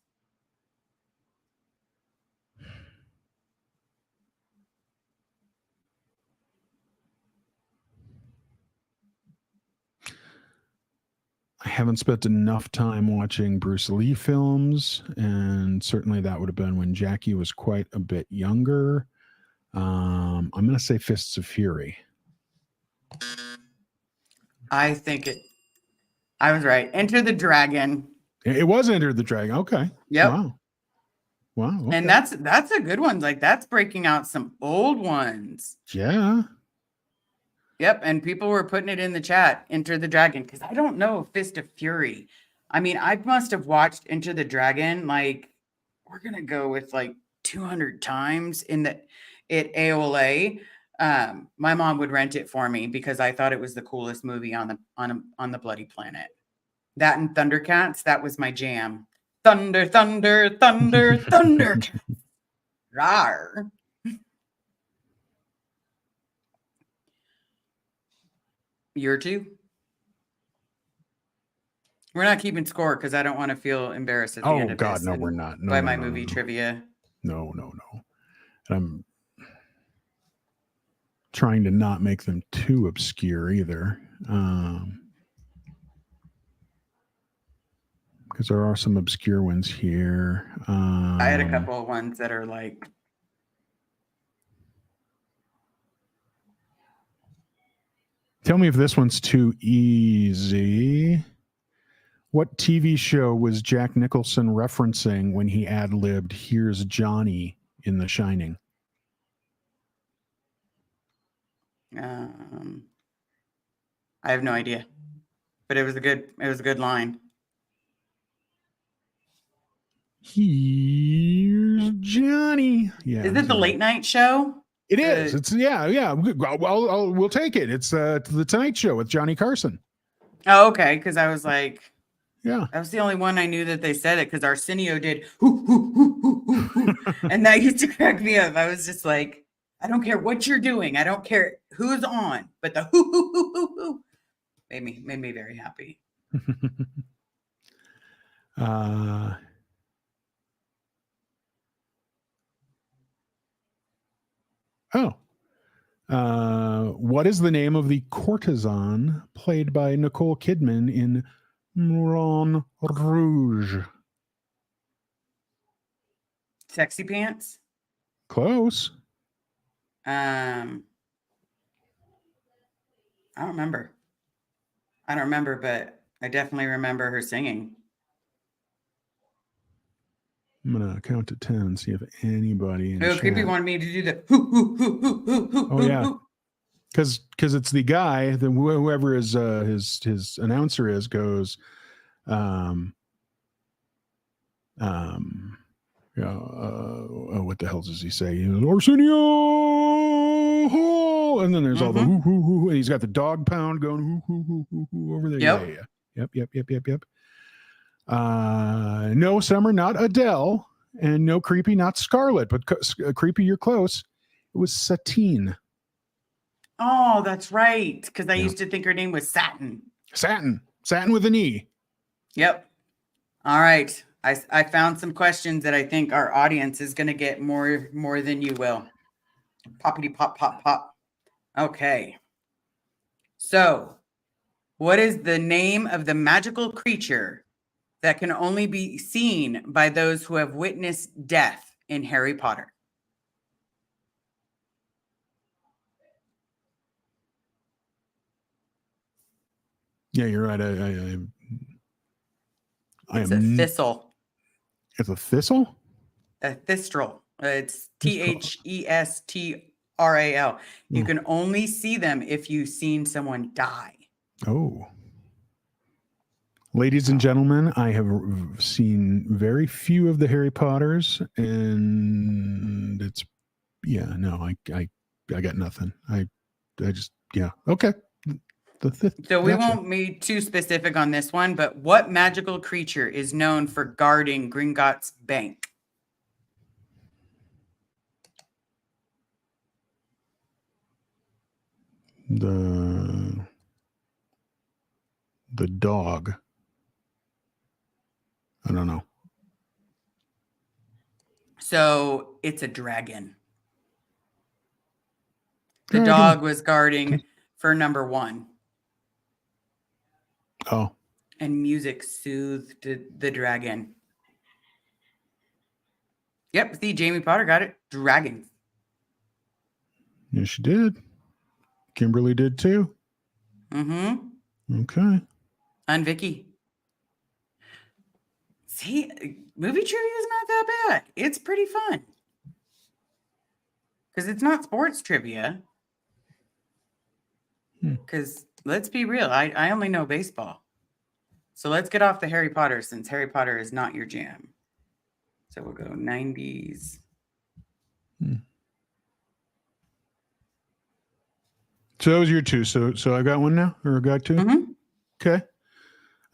I haven't spent enough time watching Bruce Lee films, and certainly that would have been when Jackie was quite a bit younger. I'm going to say Fists of Fury. I was right. Enter the Dragon. It was Enter the Dragon. Okay. Yep. Wow. Okay. And that's a good one. Like, that's breaking out some old ones. Yeah. Yep. And people were putting it in the chat, Enter the Dragon, because I don't know Fist of Fury. I mean, I must have watched Enter the Dragon, like, we're going to go with like 200 times at AOLA. My mom would rent it for me because I thought it was the coolest movie on the bloody planet. That and Thundercats, that was my jam. Thunder, thunder, thunder, thunder. Rawr. Your two? We're not keeping score because I don't want to feel embarrassed at the end of God, this. no, we're not. No, by no, my no, movie no. trivia. No. I'm trying to not make them too obscure either. Because there are some obscure ones here. I had a couple of ones that are like, tell me if this one's too easy. What TV show was Jack Nicholson referencing when he ad-libbed "Here's Johnny" in The Shining? I have no idea, but it was a good line. Here's Johnny. Yeah. Is it the late night show? It is. It's yeah. We'll take it. It's the Tonight Show with Johnny Carson. Oh, okay. Because I was like, yeah, that was the only one I knew that they said it. Because Arsenio did, hoo, hoo, hoo, hoo, hoo, hoo. And that used to crack me up. I was just like, I don't care what you're doing. I don't care who's on, but the hoo, hoo, hoo, hoo, hoo made me very happy. What is the name of the courtesan played by Nicole Kidman in Moulin Rouge. Sexy Pants. Close. I don't remember. But I definitely remember her singing. I'm gonna count to 10 and see if anybody in Oh, chat. Creepy wanted me to do the hoo hoo hoo hoo hoo hoo. Oh yeah, because it's the guy, then whoever his announcer is goes, what the hell does he say? Arsenio, and then there's all the hoo hoo hoo, and he's got the dog pound going hoo hoo hoo hoo hoo over there. Yep. Yep. No, Summer, not Adele, and no, Creepy, not Scarlet, but Creepy, you're close. It was Satine. Oh, that's right. Because I used to think her name was Satin. Satin with an E. Yep. All right. I found some questions that I think our audience is going to get more than you will. Poppity pop pop pop. Okay. So, what is the name of the magical creature that can only be seen by those who have witnessed death in Harry Potter? Yeah, you're right. It's a thistle. It's a thistle? A thistral. It's Thestral. You can only see them if you've seen someone die. Oh. Ladies and gentlemen, I have seen very few of the Harry Potters, and it's I got nothing. I just okay. So we won't be too specific on this one, but what magical creature is known for guarding Gringotts Bank? The dog. I don't know. So it's a dragon. The dog was guarding for number 1. Oh. And music soothed the dragon. Yep, see, Jamie Potter got it. Dragon. Yes, she did. Kimberly did too. Mm-hmm. Okay. And Vicky. See, movie trivia is not that bad. It's pretty fun. Because it's not sports trivia. Because let's be real, I only know baseball. So let's get off the Harry Potter since Harry Potter is not your jam. So we'll go 90s. So that was your 2. So I got 1 now, or I got 2? Mm-hmm. Okay.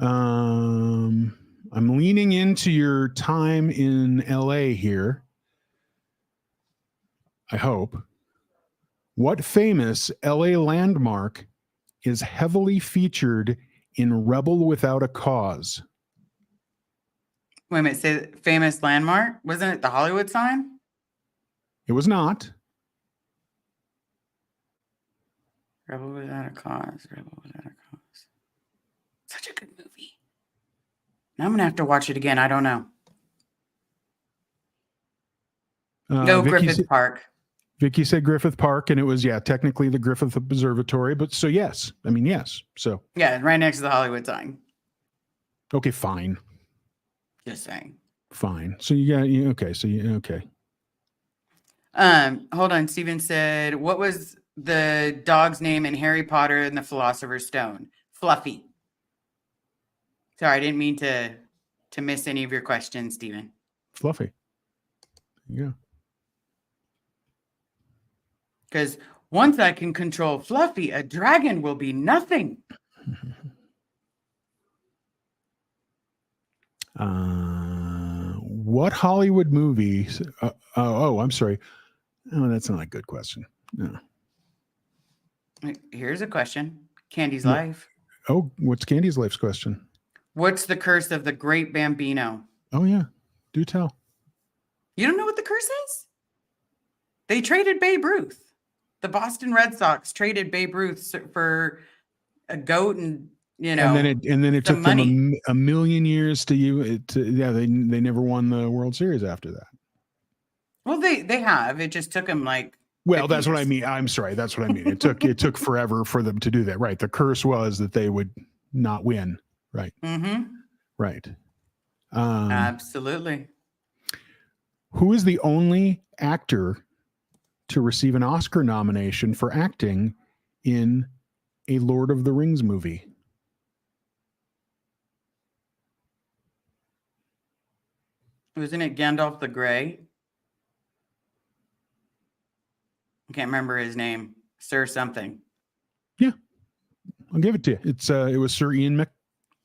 I'm leaning into your time in LA here. I hope. What famous LA landmark is heavily featured in Rebel Without a Cause? Wait a minute, say famous landmark? Wasn't it the Hollywood sign? It was not. Rebel Without a Cause. Such a good movie. Now I'm going to have to watch it again. I don't know. No, Griffith Park. Vicky said Griffith Park, and it was, technically the Griffith Observatory. But so, yes. I mean, yes. So. Yeah, right next to the Hollywood sign. Okay, fine. Just saying. Fine. So okay. So okay. Hold on. Steven said, what was the dog's name in Harry Potter and the Philosopher's Stone? Fluffy. Sorry, I didn't mean to miss any of your questions, Steven. Fluffy. Yeah. Because once I can control Fluffy, a dragon will be nothing. What Hollywood movie? I'm sorry. Oh, that's not a good question. No. Here's a question. Candy's life. Oh, what's Candy's life's question? What's the curse of the Great Bambino? Oh, yeah. Do tell. You don't know what the curse is? They traded Babe Ruth. The Boston Red Sox traded Babe Ruth for a goat and you know, and then it some took money. them a million years they never won the World Series after that. Well, they have. It just took them like Well, 50 that's what I years. mean. I'm sorry. That's what I mean. It took forever for them to do that. Right. The curse was that they would not win. Right. Mm-hmm. Right. Absolutely. Who is the only actor to receive an Oscar nomination for acting in a Lord of the Rings movie? Wasn't it Gandalf the Grey? I can't remember his name. Sir something. Yeah, I'll give it to you. It was Sir Ian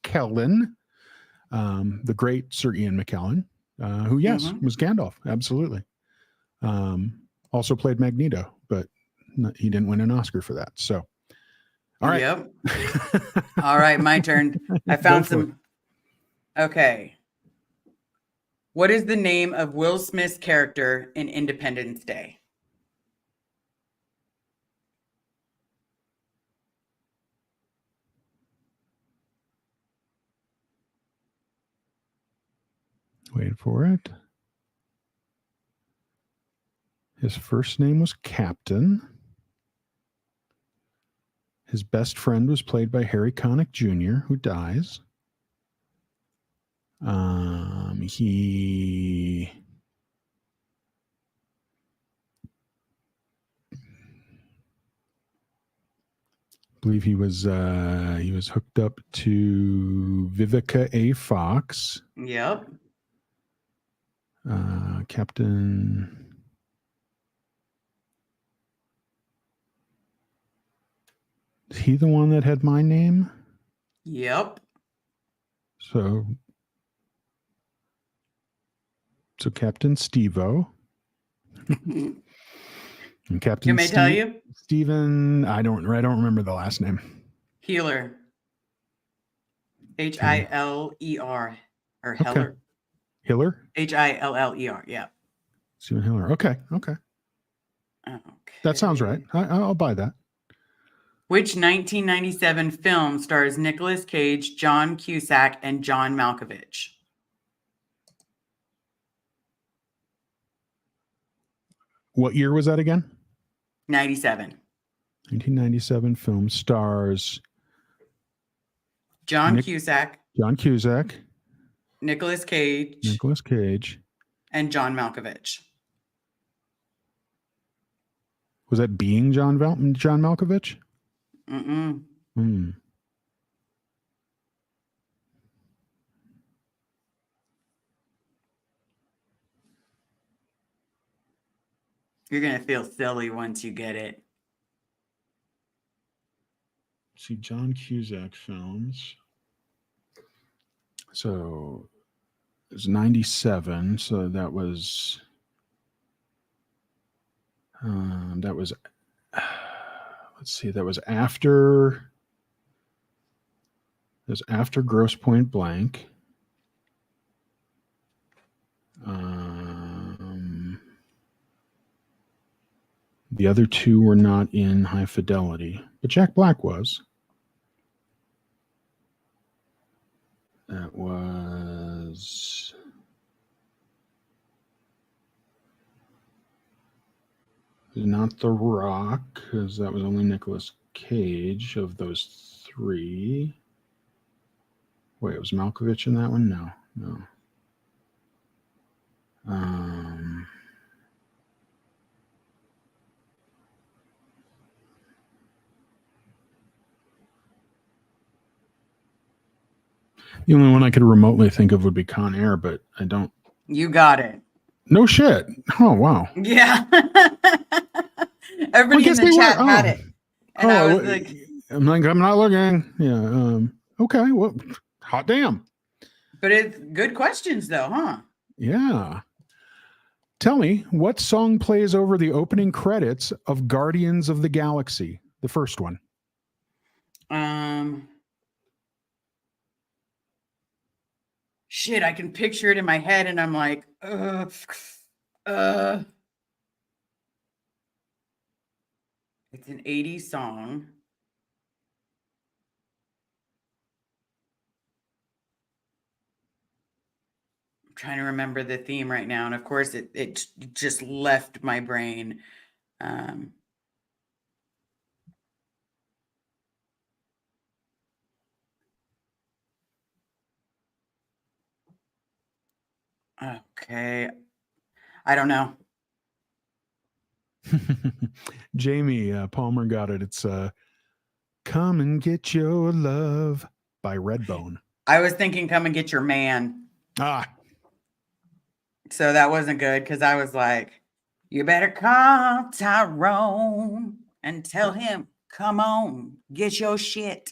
McKellen, the great Sir Ian McKellen, who was Gandalf. Absolutely. Also played Magneto, but he didn't win an Oscar for that. So, all right. Yep. All right, my turn. I found some. Okay. What is the name of Will Smith's character in Independence Day? Wait for it. His first name was Captain. His best friend was played by Harry Connick Jr., who dies. He believe he was hooked up to Vivica A. Fox. Yep. Captain. Is he the one that had my name? Yep. So Captain Steve-O. And Captain May I tell you? Stephen, I don't remember the last name. Healer. Hiler or Heller. Okay. Hiller? Hiller. Yeah. Stephen Hiller. Okay. That sounds right. I'll buy that. Which 1997 film stars Nicolas Cage, John Cusack, and John Malkovich? What year was that again? 97. 1997 film stars John Cusack, Nicolas Cage, and John Malkovich. Was that Being John Malkovich? Mm-mm. You're going to feel silly once you get it. See, John Cusack films. So it was 97. So that was let's see, that was after Grosse Pointe Blank. The other two were not in High Fidelity, but Jack Black was. That was not The Rock, because that was only Nicolas Cage of those three. Wait, was Malkovich in that one? No. The only one I could remotely think of would be Con Air, but I don't. You got it. No shit. Oh, wow. Yeah. Everybody in the chat had it. And I was like, I'm not looking. Yeah. Okay. Well, hot damn. But it's good questions though, huh? Yeah. Tell me, what song plays over the opening credits of Guardians of the Galaxy, the first one? Shit, I can picture it in my head and I'm like, it's an 80s song. trying to remember the theme right now, and of course it just left my brain. Okay, I don't know. Jamie Palmer got it. It's "Come and Get Your Love" by Redbone. I was thinking "Come and Get Your Man." Ah, so that wasn't good because I was like, "You better call Tyrone and tell him, come on, get your shit."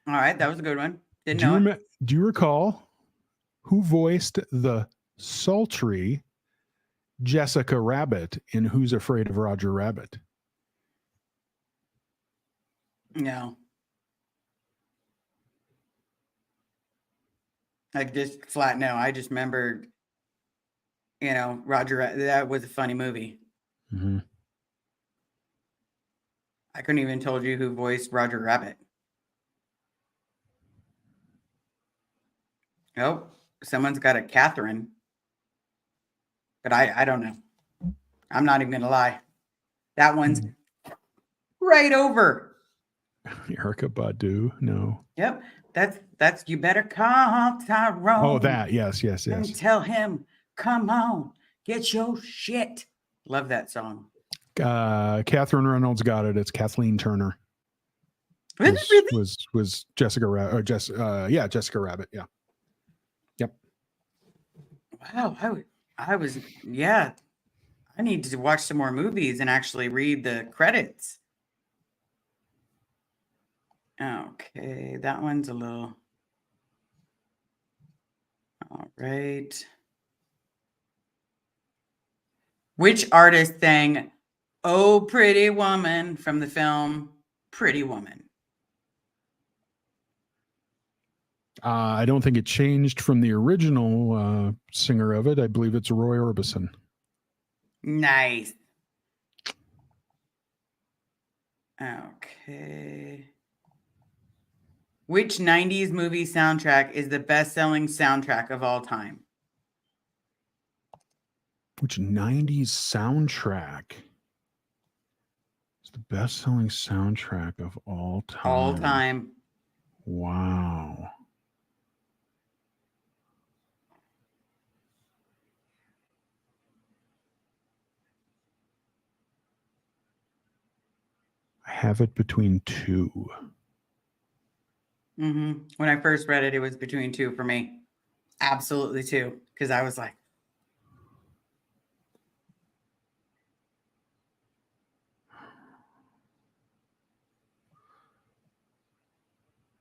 All right, that was a good one. Didn't know it. Do you recall who voiced the sultry Jessica Rabbit in Who's Afraid of Roger Rabbit? No. Like just flat no. I just remembered, Roger. That was a funny movie. Mm-hmm. I couldn't even told you who voiced Roger Rabbit. Oh, someone's got a Catherine, but I don't know. I'm not even gonna lie. That one's right over. Erykah Badu. No. Yep. That's you better call Tyrone. Oh, that. Yes. And tell him, come on, get your shit. Love that song. Catherine Reynolds got it. It's Kathleen Turner. Really? Was Jessica Rabbit? Jessica Rabbit. Yeah. Yep. Wow. I was. Yeah. I need to watch some more movies and actually read the credits. Okay, that one's a little. All right. Which artist sang "Oh Pretty Woman" from the film Pretty Woman? I don't think it changed from the original singer of it. I believe it's Roy Orbison. Nice. Okay. Which 90s movie soundtrack is the best-selling soundtrack of all time? Which 90s soundtrack is the best-selling soundtrack of all time? All time. Wow. I have it between two. When I first read it, it was between two for me. Absolutely two. Because I was like,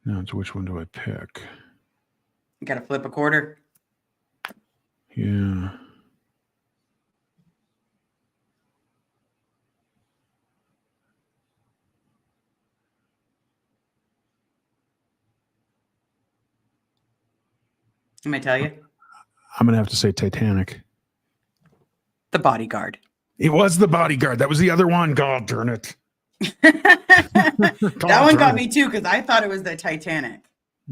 Now it's which one do I pick? you got to flip a quarter. Yeah. Let me tell you. I'm going to have to say Titanic. The Bodyguard. It was The Bodyguard. That was the other one. God darn it. That one got me too because I thought it was the Titanic.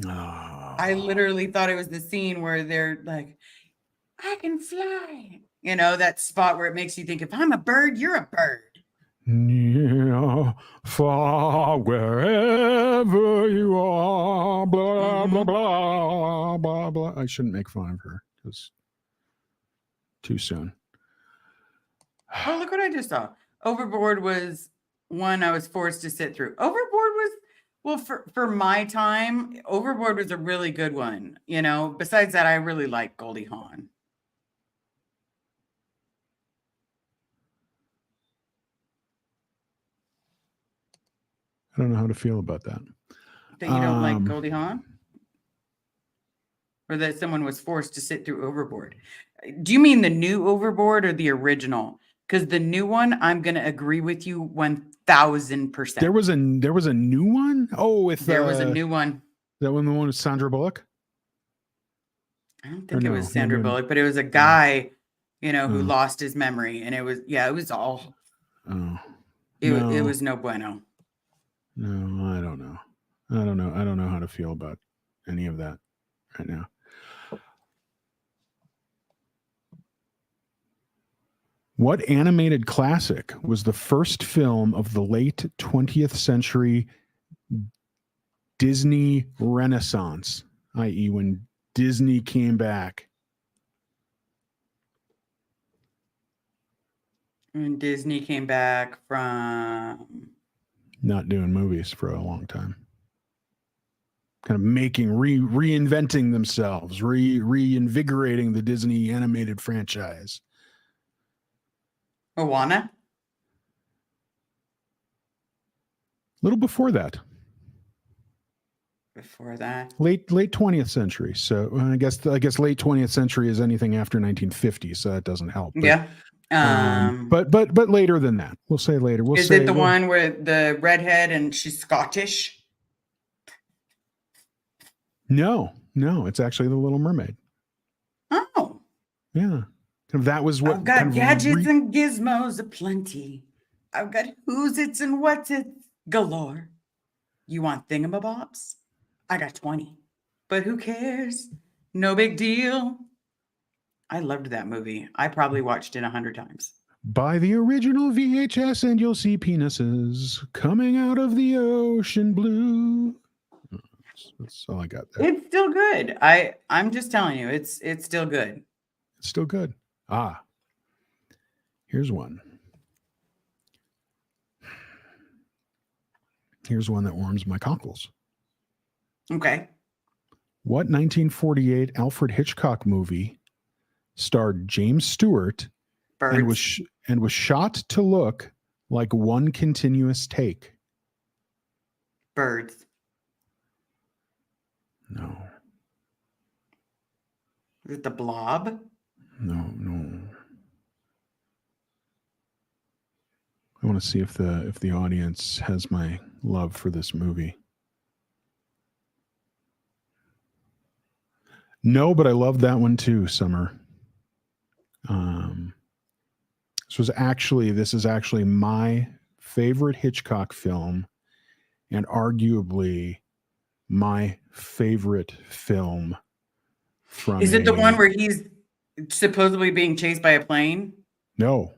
Oh. I literally thought it was the scene where they're like, I can fly. That spot where it makes you think, if I'm a bird, you're a bird. Near, far, wherever you are, blah, blah, blah, blah, blah. I shouldn't make fun of her because too soon. Oh, look what I just saw. Overboard was one I was forced to sit through. Overboard was, well, for my time, Overboard was a really good one. Besides that, I really like Goldie Hawn. I don't know how to feel about that. That you don't like Goldie Hawn? Or that someone was forced to sit through Overboard? Do you mean the new Overboard or the original? Because the new one, I'm going to agree with you 1,000%. There was a new one? Oh, there was a new one. That one, the one with Sandra Bullock? I don't think it was Sandra Bullock, but it was a guy, who lost his memory. And it was all. Oh. It was no bueno. No, I don't know. I don't know how to feel about any of that right now. What animated classic was the first film of the late 20th century Disney Renaissance, i.e., when Disney came back? When Disney came back from Not doing movies for a long time. Kind of reinventing themselves, reinvigorating the Disney animated franchise. Moana. A little before that. Before that, late 20th century. So I guess late 20th century is anything after 1950, so that doesn't help. But, yeah. But later than that. We'll say later. Is it the one where the redhead and she's Scottish? No, it's actually The Little Mermaid. Oh, yeah. That was what I've got gadgets and gizmos aplenty. I've got who's its and what's it galore. You want thingamabobs? I got 20. But who cares? No big deal. I loved that movie. I probably watched it 100 times. Buy the original VHS and you'll see penises coming out of the ocean blue. That's all I got there. It's still good. I'm just telling you, it's still good. It's still good. Here's one. Here's one that warms my cockles. Okay. What 1948 Alfred Hitchcock movie starred James Stewart Birds. and was shot to look like one continuous take? Birds. No. Is it The Blob? No. I want to see if the audience has my love for this movie. No, but I love that one too, Summer. This is actually my favorite Hitchcock film, and arguably my favorite film from. Is it the one where he's supposedly being chased by a plane? No,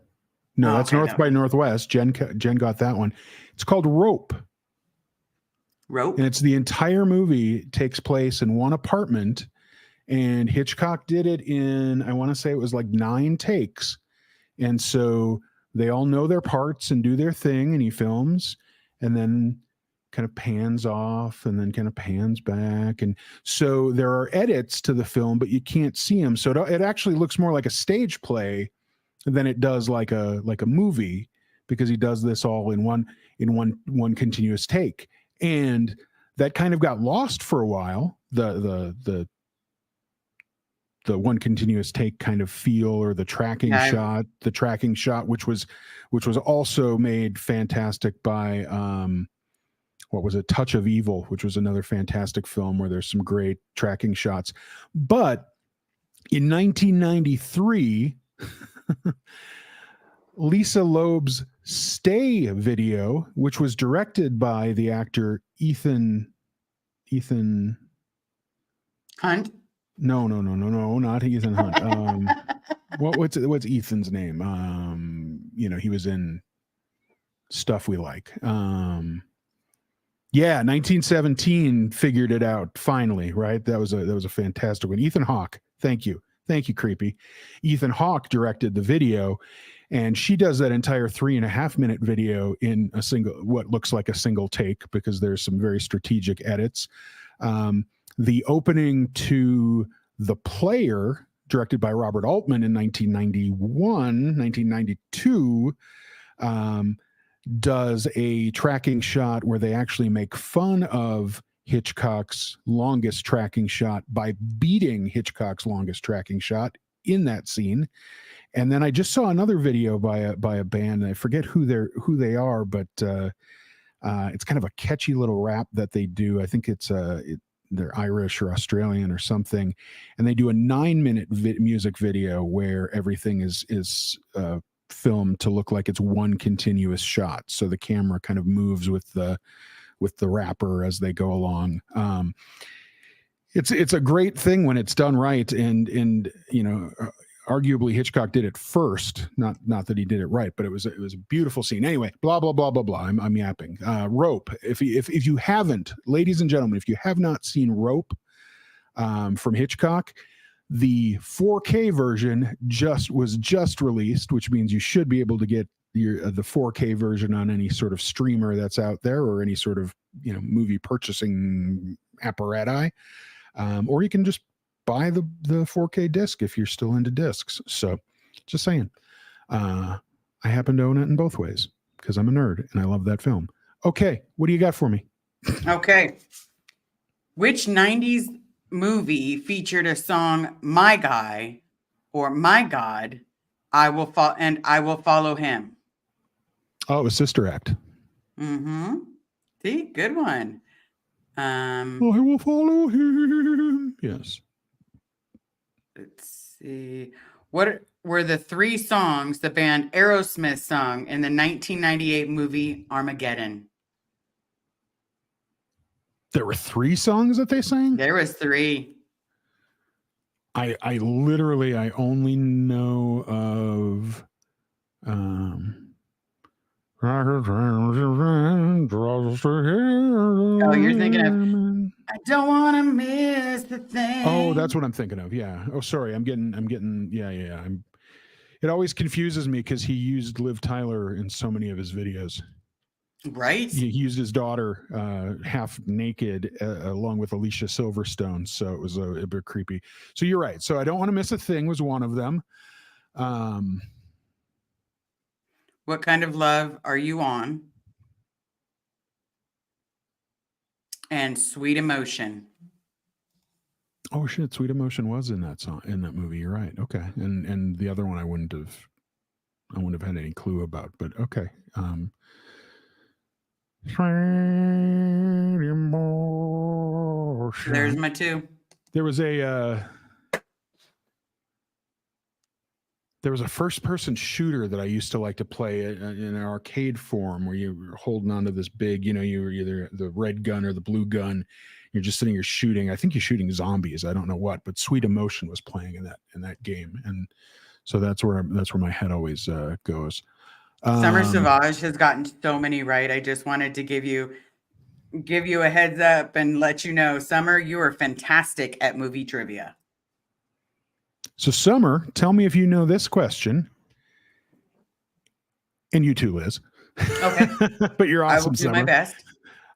that's okay, North by Northwest. Jen got that one. It's called Rope. Rope? And it's the entire movie takes place in one apartment, and Hitchcock did it in, I want to say it was like 9 takes. And so they all know their parts and do their thing, and he films and then kind of pans off and then kind of pans back. And so there are edits to the film, but you can't see them. So it actually looks more like a stage play than it does like a movie, because he does this all in one continuous take. And that kind of got lost for a while. The one continuous take kind of feel, or the tracking shot, which was also made fantastic by what was it? Touch of Evil, which was another fantastic film where there's some great tracking shots. But in 1993, Lisa Loeb's Stay video, which was directed by the actor Ethan Hunt? No, not Ethan Hunt. What's Ethan's name? He was in Stuff We Like. 1917 figured it out finally, right? That was a fantastic one. Ethan Hawke. Thank you, Creepy. Ethan Hawke directed the video, and she does that entire 3.5-minute video in what looks like a single take, because there's some very strategic edits. The opening to The Player, directed by Robert Altman in 1992, does a tracking shot where they actually make fun of Hitchcock's longest tracking shot by beating Hitchcock's longest tracking shot in that scene. And then I just saw another video by a band, and I forget who they are, but it's kind of a catchy little rap that they do. I think they're Irish or Australian or something, and they do a 9-minute music video where everything is filmed to look like it's one continuous shot. So the camera kind of moves with the rapper as they go along. It's a great thing when it's done right, and arguably Hitchcock did it first. Not that he did it right, but it was a beautiful scene. Anyway, blah blah blah blah blah. I'm yapping. Rope. If you haven't, ladies and gentlemen, if you have not seen Rope from Hitchcock, the 4K version was just released, which means you should be able to get the 4K version on any sort of streamer that's out there, or any sort of movie purchasing apparatus, or you can just buy the 4K disc if you're still into discs. So, just saying, I happen to own it in both ways because I'm a nerd and I love that film. Okay, what do you got for me? Okay, which '90s movie featured a song "My Guy" or "My God"? I will follow him. Oh, it was Sister Act. Mm-hmm. See, good one. I will follow him. Yes. Let's see. What were the 3 songs the band Aerosmith sung in the 1998 movie Armageddon? There were 3 songs that they sang? There was 3. I only know of Oh, you're thinking of I don't want to miss the thing. Oh, that's what I'm thinking of. Yeah. Oh, sorry. I'm getting yeah. It always confuses me because he used Liv Tyler in so many of his videos. Right? He used his daughter half naked along with Alicia Silverstone, so it was a bit creepy. So you're right. So I Don't Want to Miss a Thing was one of them. What Kind of Love Are You On? And Sweet Emotion. Oh shit, Sweet Emotion was in that song, in that movie. You're right. Okay. And the other one I wouldn't have had any clue about, but okay. There's my 2. There was a first-person shooter that I used to like to play in an arcade form, where you were holding onto this big, you were either the red gun or the blue gun. You're just sitting here shooting. I think you're shooting zombies. I don't know what, but Sweet Emotion was playing in that game, and so that's where my head always goes. Summer Sauvage has gotten so many right. I just wanted to give you a heads up and let you know, Summer, you are fantastic at movie trivia. So, Summer, tell me if you know this question, and you too, Liz. Okay, but you're awesome. I will do Summer. my best.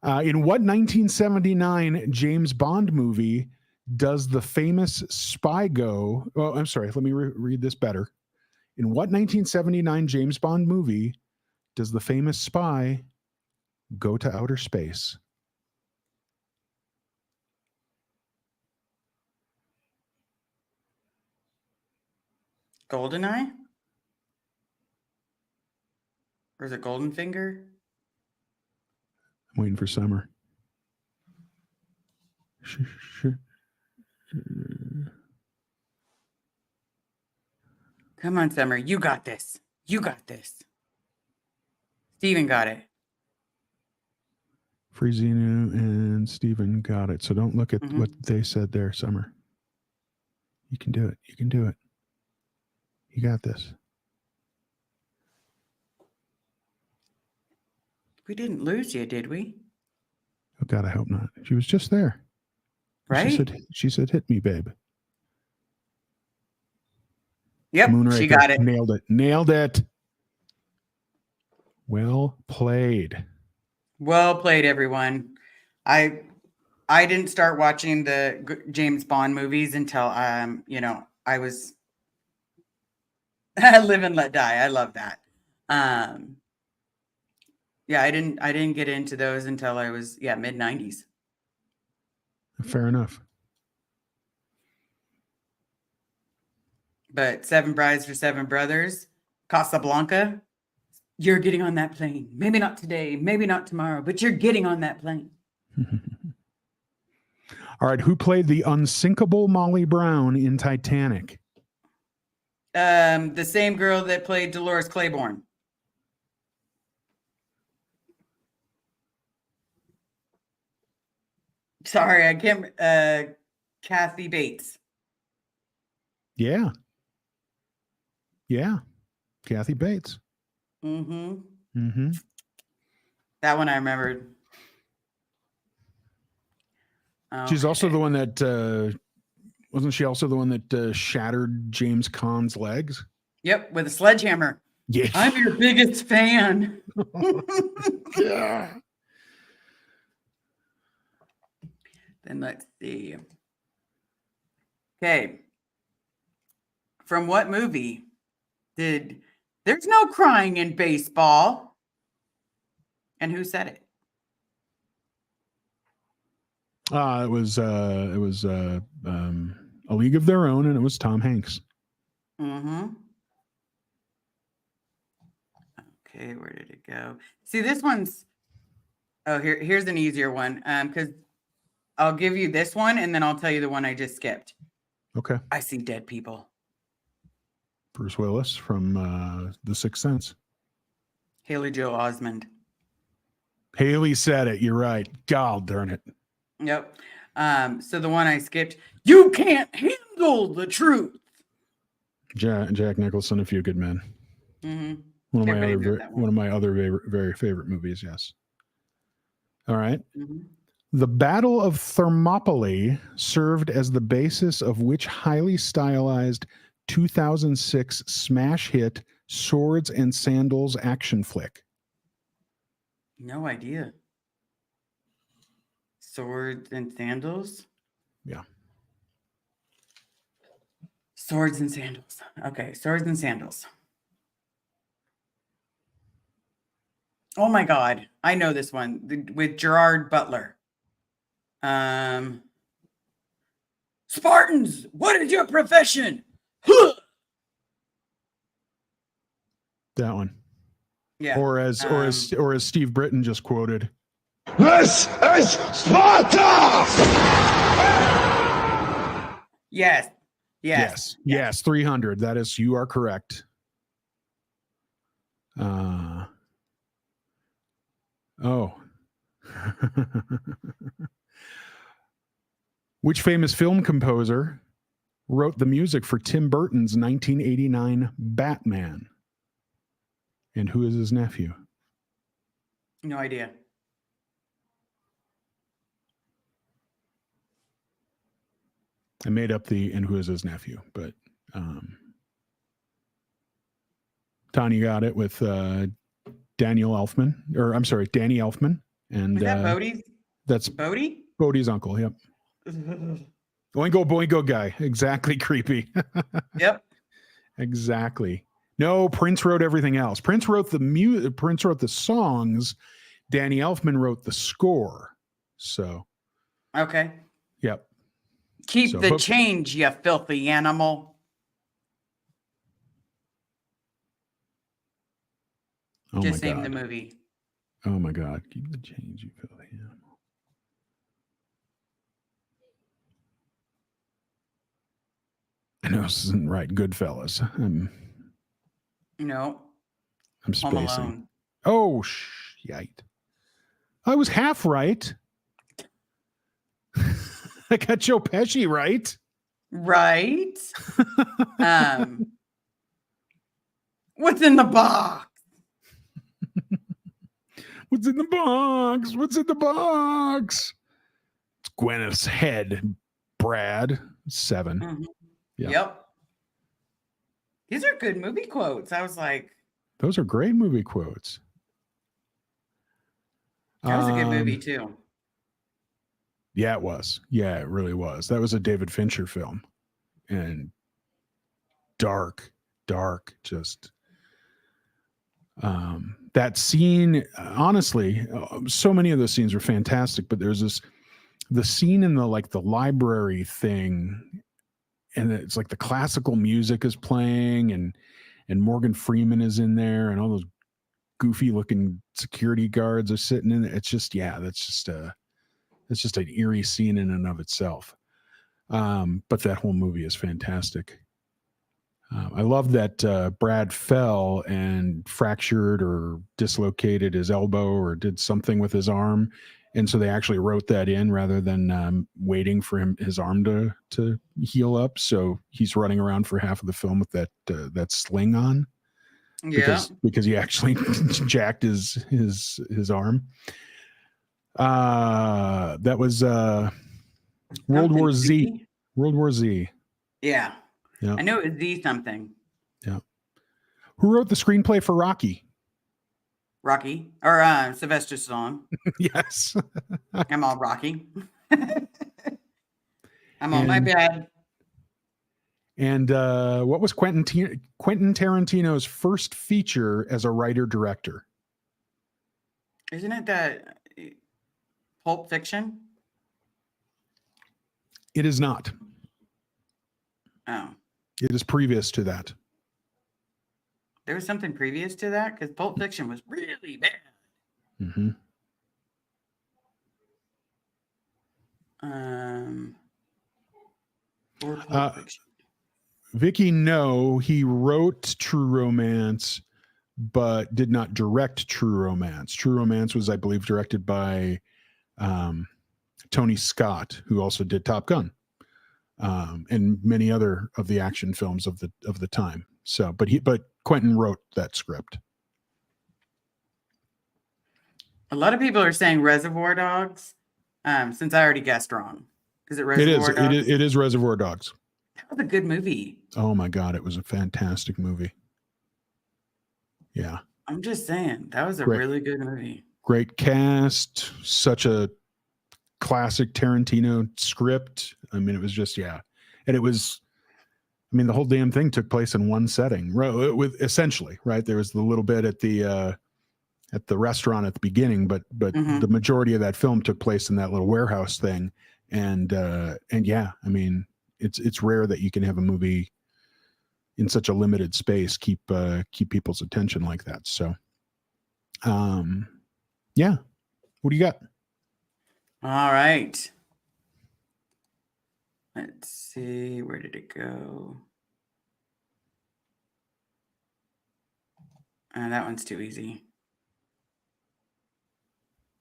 In what 1979 James Bond movie does the famous spy go? Oh, I'm sorry. Let me read this better. In what 1979 James Bond movie does the famous spy go to outer space? GoldenEye? Or is it Goldenfinger? I'm waiting for Summer. Come on, Summer. You got this. You got this. Steven got it. Frizzino and Steven got it. So don't look at what they said there, Summer. You can do it. You can do it. You got this. We didn't lose you, did we? Oh God, I hope not. She was just there. Right? She said, hit me, babe. Yep, Moonraker. she got it. Nailed it. Well played. Well played, everyone. I didn't start watching the James Bond movies until I was Live and Let Die. I love that. Yeah, I didn't get into those until I was mid 90s. Fair enough. But 7 Brides for 7 Brothers, Casablanca, you're getting on that plane. Maybe not today, maybe not tomorrow, but you're getting on that plane. All right, who played the unsinkable Molly Brown in Titanic? The same girl that played Dolores Claiborne. Sorry, I can't. Kathy Bates. Yeah. Yeah. Kathy Bates. Mm-hmm. Mm-hmm. That one I remembered. She's also Okay. the one that wasn't she also the one that shattered James Caan's legs? Yep, with a sledgehammer. Yeah. I'm your biggest fan. Yeah. Then let's see. Okay. From what movie did There's No Crying in Baseball? And who said it? It was A League of Their Own, and it was Tom Hanks. Mm-hmm. Okay, where did it go? See, this one's here's an easier one. Because I'll give you this one and then I'll tell you the one I just skipped. Okay. I See Dead People. Bruce Willis from The Sixth Sense. Haley Joel Osment. Haley said it. You're right. God darn it. Yep. So the one I skipped, You Can't Handle the Truth. Jack Nicholson, A Few Good Men. Mm-hmm. One Everybody knows of that my other very favorite movies. Yes. All right. Mm-hmm. The Battle of Thermopylae served as the basis of which highly stylized 2006 smash hit Swords and Sandals action flick? No idea. Swords and Sandals? Yeah. Swords and Sandals. Okay, Swords and Sandals. Oh my God. I know this one with Gerard Butler. Spartans, what is your profession? That one. Yeah. Or as Steve Britton just quoted. This is Sparta! Yes. Yes. Yes. 300. That is, you are correct. Which famous film composer wrote the music for Tim Burton's 1989 Batman? And who is his nephew? No idea. I made up the and who is his nephew, but Tanya got it with Danny Elfman. And Was that Bodie's? That's Bodie? Bodie's uncle. Yep. Boingo guy. Exactly. Creepy. Yep. Exactly. No, Prince wrote everything else. Prince wrote the songs. Danny Elfman wrote the score. So. Okay. Yep. Keep the change, you filthy animal. Oh Just my name God. the movie. Oh my God. Keep the change, you filthy animal. I know this isn't right. Goodfellas. No. I'm Home spacing. Alone. Oh, shite. I was half right. I got Joe Pesci right. Right. What's in the box? What's in the box? What's in the box? It's Gwyneth's head, Brad. 7. Mm-hmm. Yeah. Yep. These are good movie quotes. I was like, those are great movie quotes. That was a good movie too. Yeah, it was. Yeah, it really was. That was a David Fincher film. And dark, just that scene, honestly, so many of those scenes were fantastic, but there's the scene in the library thing, and it's like the classical music is playing and Morgan Freeman is in there and all those goofy looking security guards are sitting in there. It's just, that's just an eerie scene in and of itself. But that whole movie is fantastic. I love that Brad fell and fractured or dislocated his elbow or did something with his arm. And so they actually wrote that in rather than waiting for his arm to heal up. So he's running around for half of the film with that sling on Yeah. because he actually jacked his arm. That was World War Z. World War Z. Yeah. Yeah. I know it was Z something. Yeah. Who wrote the screenplay for Rocky? Rocky or Sylvester Stallone. Yes. I'm all Rocky. I'm on my bad. And what was Quentin Tarantino's first feature as a writer-director? Isn't it that Pulp Fiction? It is not. Oh. It is previous to that. There was something previous to that because Pulp Fiction was really bad. Mm-hmm. Or Pulp Fiction. Vicky, no, he wrote True Romance, but did not direct True Romance. True Romance was, I believe, directed by Tony Scott, who also did Top Gun, and many other of the action films of the time. So, but Quentin wrote that script. A lot of people are saying Reservoir Dogs, since I already guessed wrong. Is it Reservoir Dogs? It is Reservoir Dogs. That was a good movie. Oh my God, it was a fantastic movie. Yeah. I'm just saying, that was a really good movie. Great cast, such a classic Tarantino script. I mean, it was just, yeah. And it was, I mean, the whole damn thing took place in one setting, right? With essentially, right? There was the little bit at the restaurant at the beginning, but the majority of that film took place in that little warehouse thing. And yeah, I mean, it's rare that you can have a movie in such a limited space keep people's attention like that. So, yeah. What do you got? All right. Let's see. Where did it go? That one's too easy.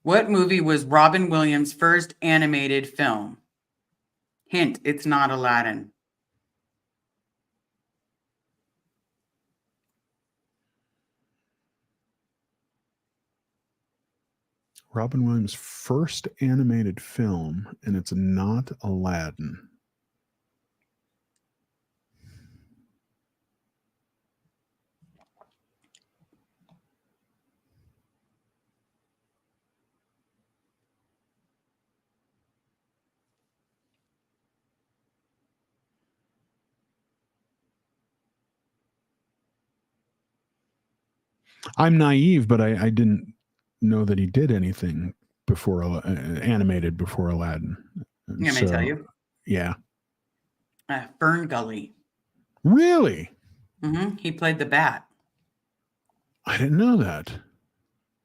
What movie was Robin Williams' first animated film? Hint, it's not Aladdin. Robin Williams' first animated film, and it's not Aladdin. I'm naive, but I didn't know that he did anything before animated before Aladdin. You want me to tell you? Yeah. Fern Gully. Really? Mm-hmm. He played the bat. I didn't know that.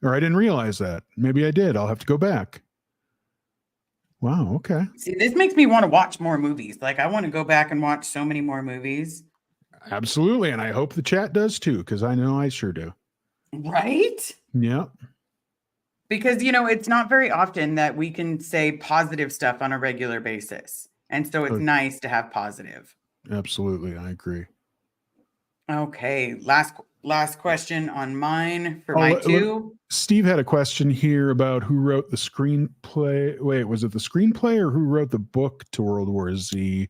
Or I didn't realize that. Maybe I did. I'll have to go back. Wow. Okay. See, this makes me want to watch more movies. Like, I want to go back and watch so many more movies. Absolutely. And I hope the chat does too, because I know I sure do. Right? Yep. Because, you know, it's not very often that we can say positive stuff on a regular basis. And so it's nice to have positive. Absolutely. I agree. Okay. Last question on mine for my two. Steve had a question here about who wrote the screenplay. Wait, was it the screenplay or who wrote the book to World War Z?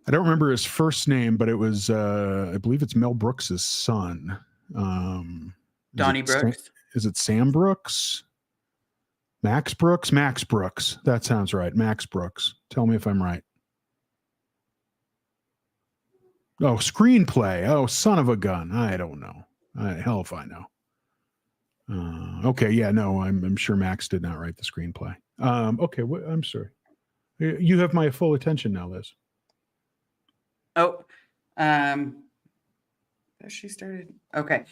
I don't remember his first name, but it was, I believe it's Mel Brooks's son. Donnie Brooks. Is it Sam Brooks? Max Brooks? Max Brooks. That sounds right. Max Brooks. Tell me if I'm right. Oh, screenplay. Oh, son of a gun. I don't know. Hell if I know. Okay. Yeah, no, I'm sure Max did not write the screenplay. Okay. I'm sorry. You have my full attention now, Liz. Oh, she started. Okay.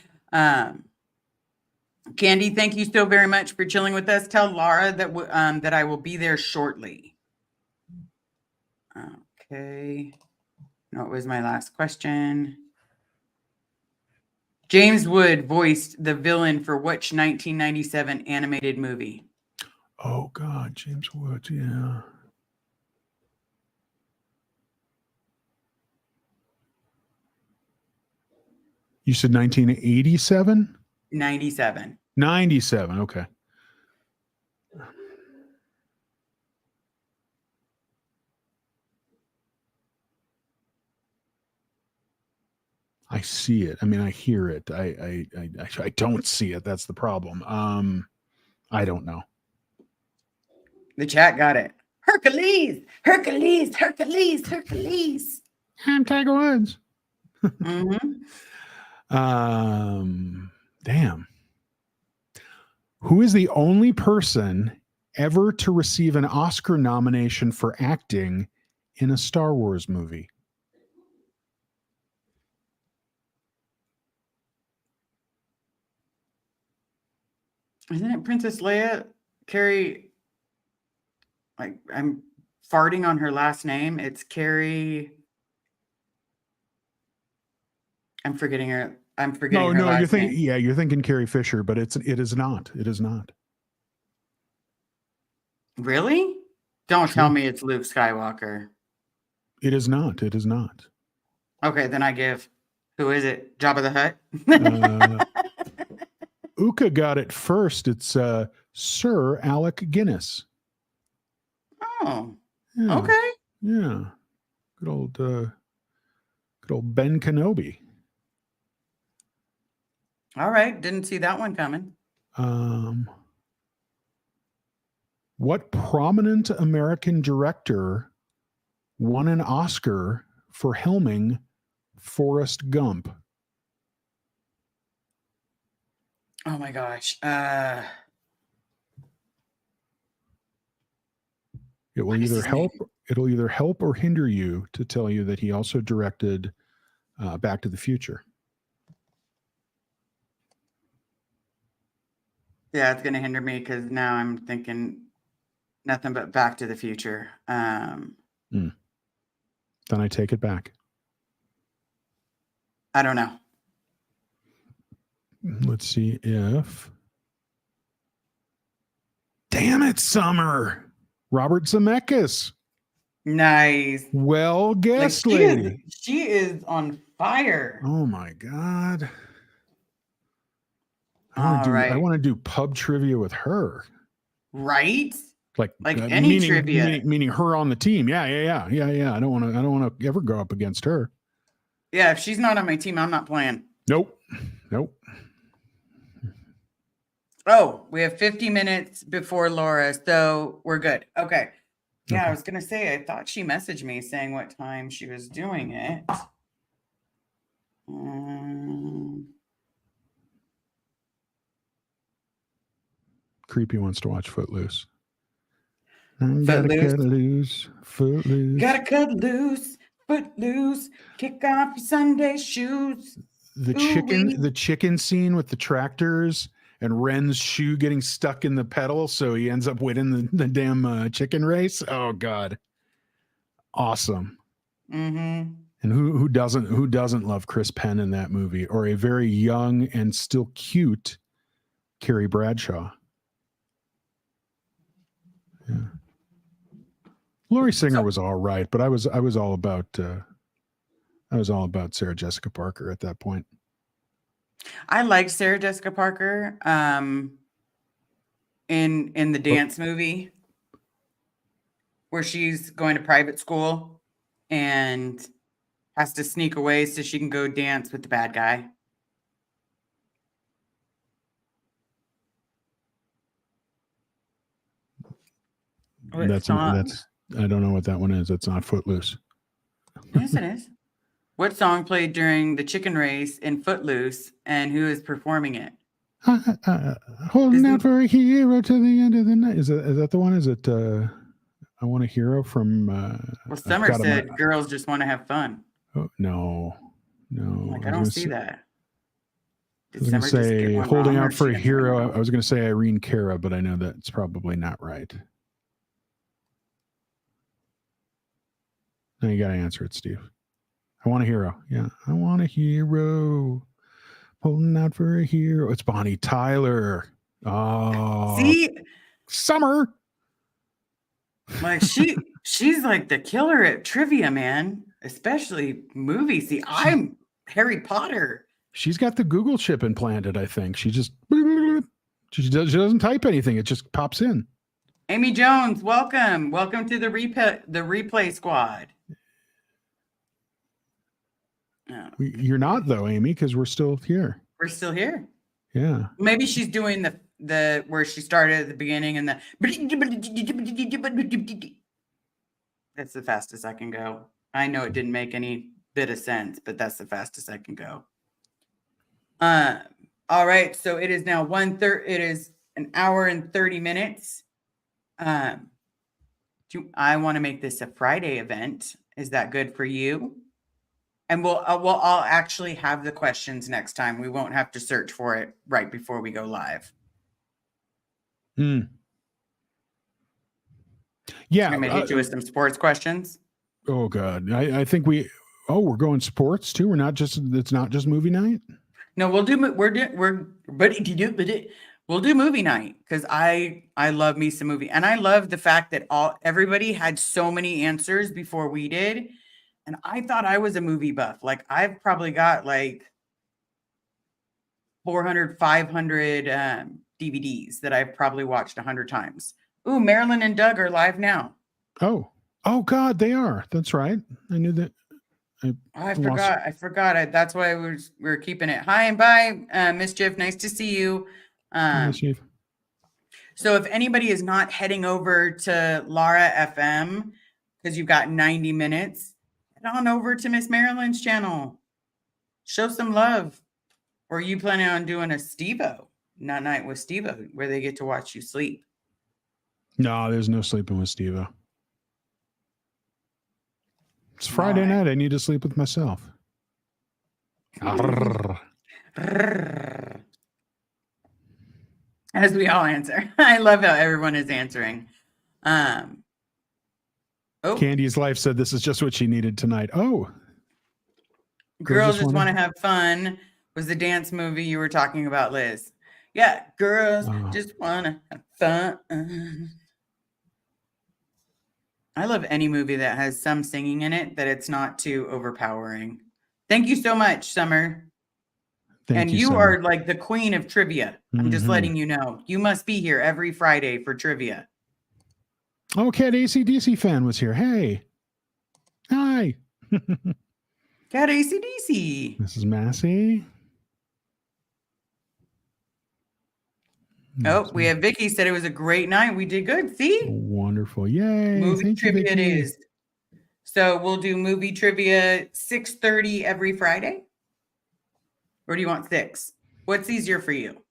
Candy, thank you so very much for chilling with us. Tell Laura that that I will be there shortly. Okay. No, it was my last question. James Wood voiced the villain for which 1997 animated movie? Oh God, James Woods. Yeah. You said 1987? 97. 97. Okay. I see it. I mean, I hear it. I don't see it. That's the problem. I don't know. The chat got it. Hercules, Hercules, Hercules, Hercules. I'm Tiger Woods. Mm-hmm. Damn. Who is the only person ever to receive an Oscar nomination for acting in a Star Wars movie? Isn't it Princess Leia? Carrie, like I'm farting on her last name. It's Carrie. I'm forgetting her. I'm forgetting her No, you're last thinking, name. yeah, you're thinking Carrie Fisher, but it is not. It is not. Really? Don't Sure. tell me it's Luke Skywalker. It is not. It is not. Okay, then I give. Who is it? Jabba the Hutt? Uka got it first. It's Sir Alec Guinness. Oh, Yeah. okay. Yeah. Good old Ben Kenobi. All right. Didn't see that one coming. What prominent American director won an Oscar for helming Forrest Gump? Oh my gosh. It will What is either his help. name? It'll either help or hinder you to tell you that he also directed Back to the Future. Yeah, it's gonna hinder me because now I'm thinking nothing but Back to the Future. Then I take it back. I don't know. Let's see if. Damn it, Summer. Robert Zemeckis. Nice. Well Like guessed, lady. she is on fire. Oh my God. All I right. want to do pub trivia with her. Right? Like any trivia. meaning her on the team. Yeah. I don't want to ever go up against her. Yeah, if she's not on my team, I'm not playing. Nope. Oh, we have 50 minutes before Laura, so we're good. Okay. Yeah, Okay. I was gonna say I thought she messaged me saying what time she was doing it. Creepy wants to watch Footloose. Gotta Footloose. cut loose. Footloose. Gotta cut loose, Footloose, kick off your Sunday shoes. The Ooh-wee. chicken scene with the tractors and Ren's shoe getting stuck in the pedal, so he ends up winning the damn chicken race. Oh God, awesome! Mm-hmm. And who doesn't love Chris Penn in that movie, or a very young and still cute Carrie Bradshaw? Yeah, Laurie Singer was all right, but I was all about Sarah Jessica Parker at that point. I liked Sarah Jessica Parker in the dance movie where she's going to private school and has to sneak away so she can go dance with the bad guy. That's I don't know what that one is. That's not Footloose. Yes, it is. What song played during the chicken race in Footloose, and who is performing it? Holding out for a hero to the end of the night. Is that the one? Is it I Want a Hero from Well, Summer said girls just want to have fun. Oh, no. Like, I don't see that. I was going to say Holding Out for a Hero. I was going to say Irene Cara, but I know that's probably not right. Now you got to answer it, Steve. I want a hero. Yeah, I want a hero. Holding out for a hero. It's Bonnie Tyler. Oh, see, Summer. Like she's like the killer at trivia, man. Especially movies. See, I'm Harry Potter. She's got the Google chip implanted, I think. She doesn't type anything. It just pops in. Amy Jones, welcome. Welcome to the replay squad. Oh, You're not though, Amy, because we're still here. we're still here. Yeah. Maybe she's doing the where she started at the beginning and that's the fastest I can go. I know it didn't make any bit of sense, but that's the fastest I can go. All right, so it is now 1:30. It is an hour and 30 minutes. I want to make this a Friday event. Is that good for you? And I'll actually have the questions next time. We won't have to search for it right before we go live. Yeah. I'm gonna hit you with some sports questions. Oh God. I think we're going sports too. It's not just movie night. No, we'll do movie night because I love me some movie. And I love the fact that everybody had so many answers before we did. And I thought I was a movie buff. Like I've probably got like 400, 500 DVDs that I've probably watched 100 times. Ooh, Marilyn and Doug are live now. Oh God, they are. That's right. I knew that. I forgot. That's why we're keeping it. Hi and bye, Mischief. Nice to see you. Mischief. So if anybody is not heading over to Lara FM because you've got 90 minutes, head on over to Miss Marilyn's channel. Show some love. Or are you planning on doing a Steve-O, night with Steve-O, where they get to watch you sleep? No, there's no sleeping with Steve-O. It's Friday night. I need to sleep with myself. As we all answer. I love how everyone is answering. Candy's Life said this is just what she needed tonight. Oh. Girls Just Want to Have Fun was the dance movie you were talking about, Liz. Yeah, girls just want to have fun. I love any movie that has some singing in it, that it's not too overpowering. Thank you so much, Summer. And you Summer. are like the queen of trivia. I'm just letting you know. You must be here every Friday for trivia. Oh, Cat AC/DC fan was here. Hey. Hi. Cat AC/DC. This is Massey. Oh, we have Vicky said it was a great night. We did good. See? Wonderful. Yay. Movie trivia it is. So we'll do movie trivia 6:30 every Friday. Or do you want 6? What's easier for you?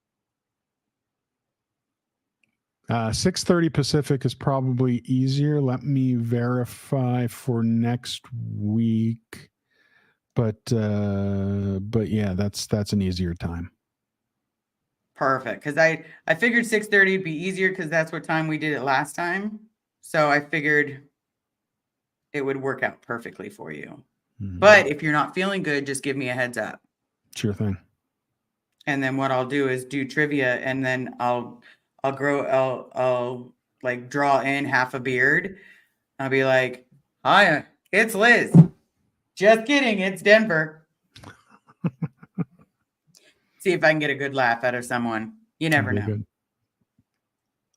6:30 Pacific is probably easier. Let me verify for next week. But yeah, that's an easier time. Perfect. Because I figured 6:30 would be easier because that's what time we did it last time. So I figured it would work out perfectly for you. But if you're not feeling good, just give me a heads up. Sure thing. And then what I'll do is do trivia, and then I'll like draw in half a beard. I'll be like, "Hi, it's Liz." Just kidding, it's Denver. See if I can get a good laugh out of someone. You never know. Good.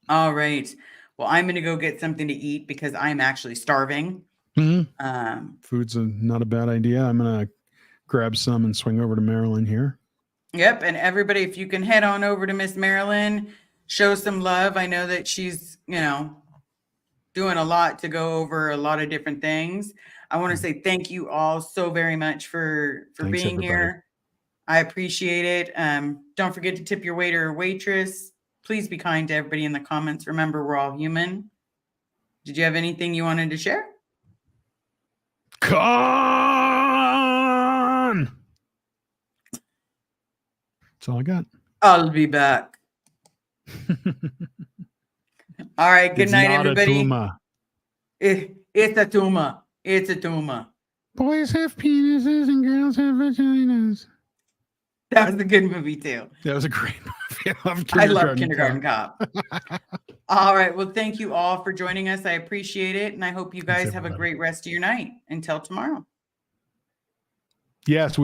All right. Well, I'm going to go get something to eat because I'm actually starving. Food's not a bad idea. I'm going to grab some and swing over to Marilyn here. Yep. And everybody, if you can head on over to Miss Marilyn, show some love. I know that she's, doing a lot to go over a lot of different things. I want to say thank you all so very much for Thanks, being everybody. here. I appreciate it. Don't forget to tip your waiter or waitress. Please be kind to everybody in the comments. Remember, we're all human. Did you have anything you wanted to share? Con! That's all I got. I'll be back. All right. Good night, everybody. It's a tumor. It's a tumor. Boys have penises and girls have vaginas. That was a good movie, too. That was a great movie. I love Kindergarten Cop. All right. Well, thank you all for joining us. I appreciate it. And I hope you Thanks, guys have a everybody. great rest of your night. Until tomorrow. Yes, we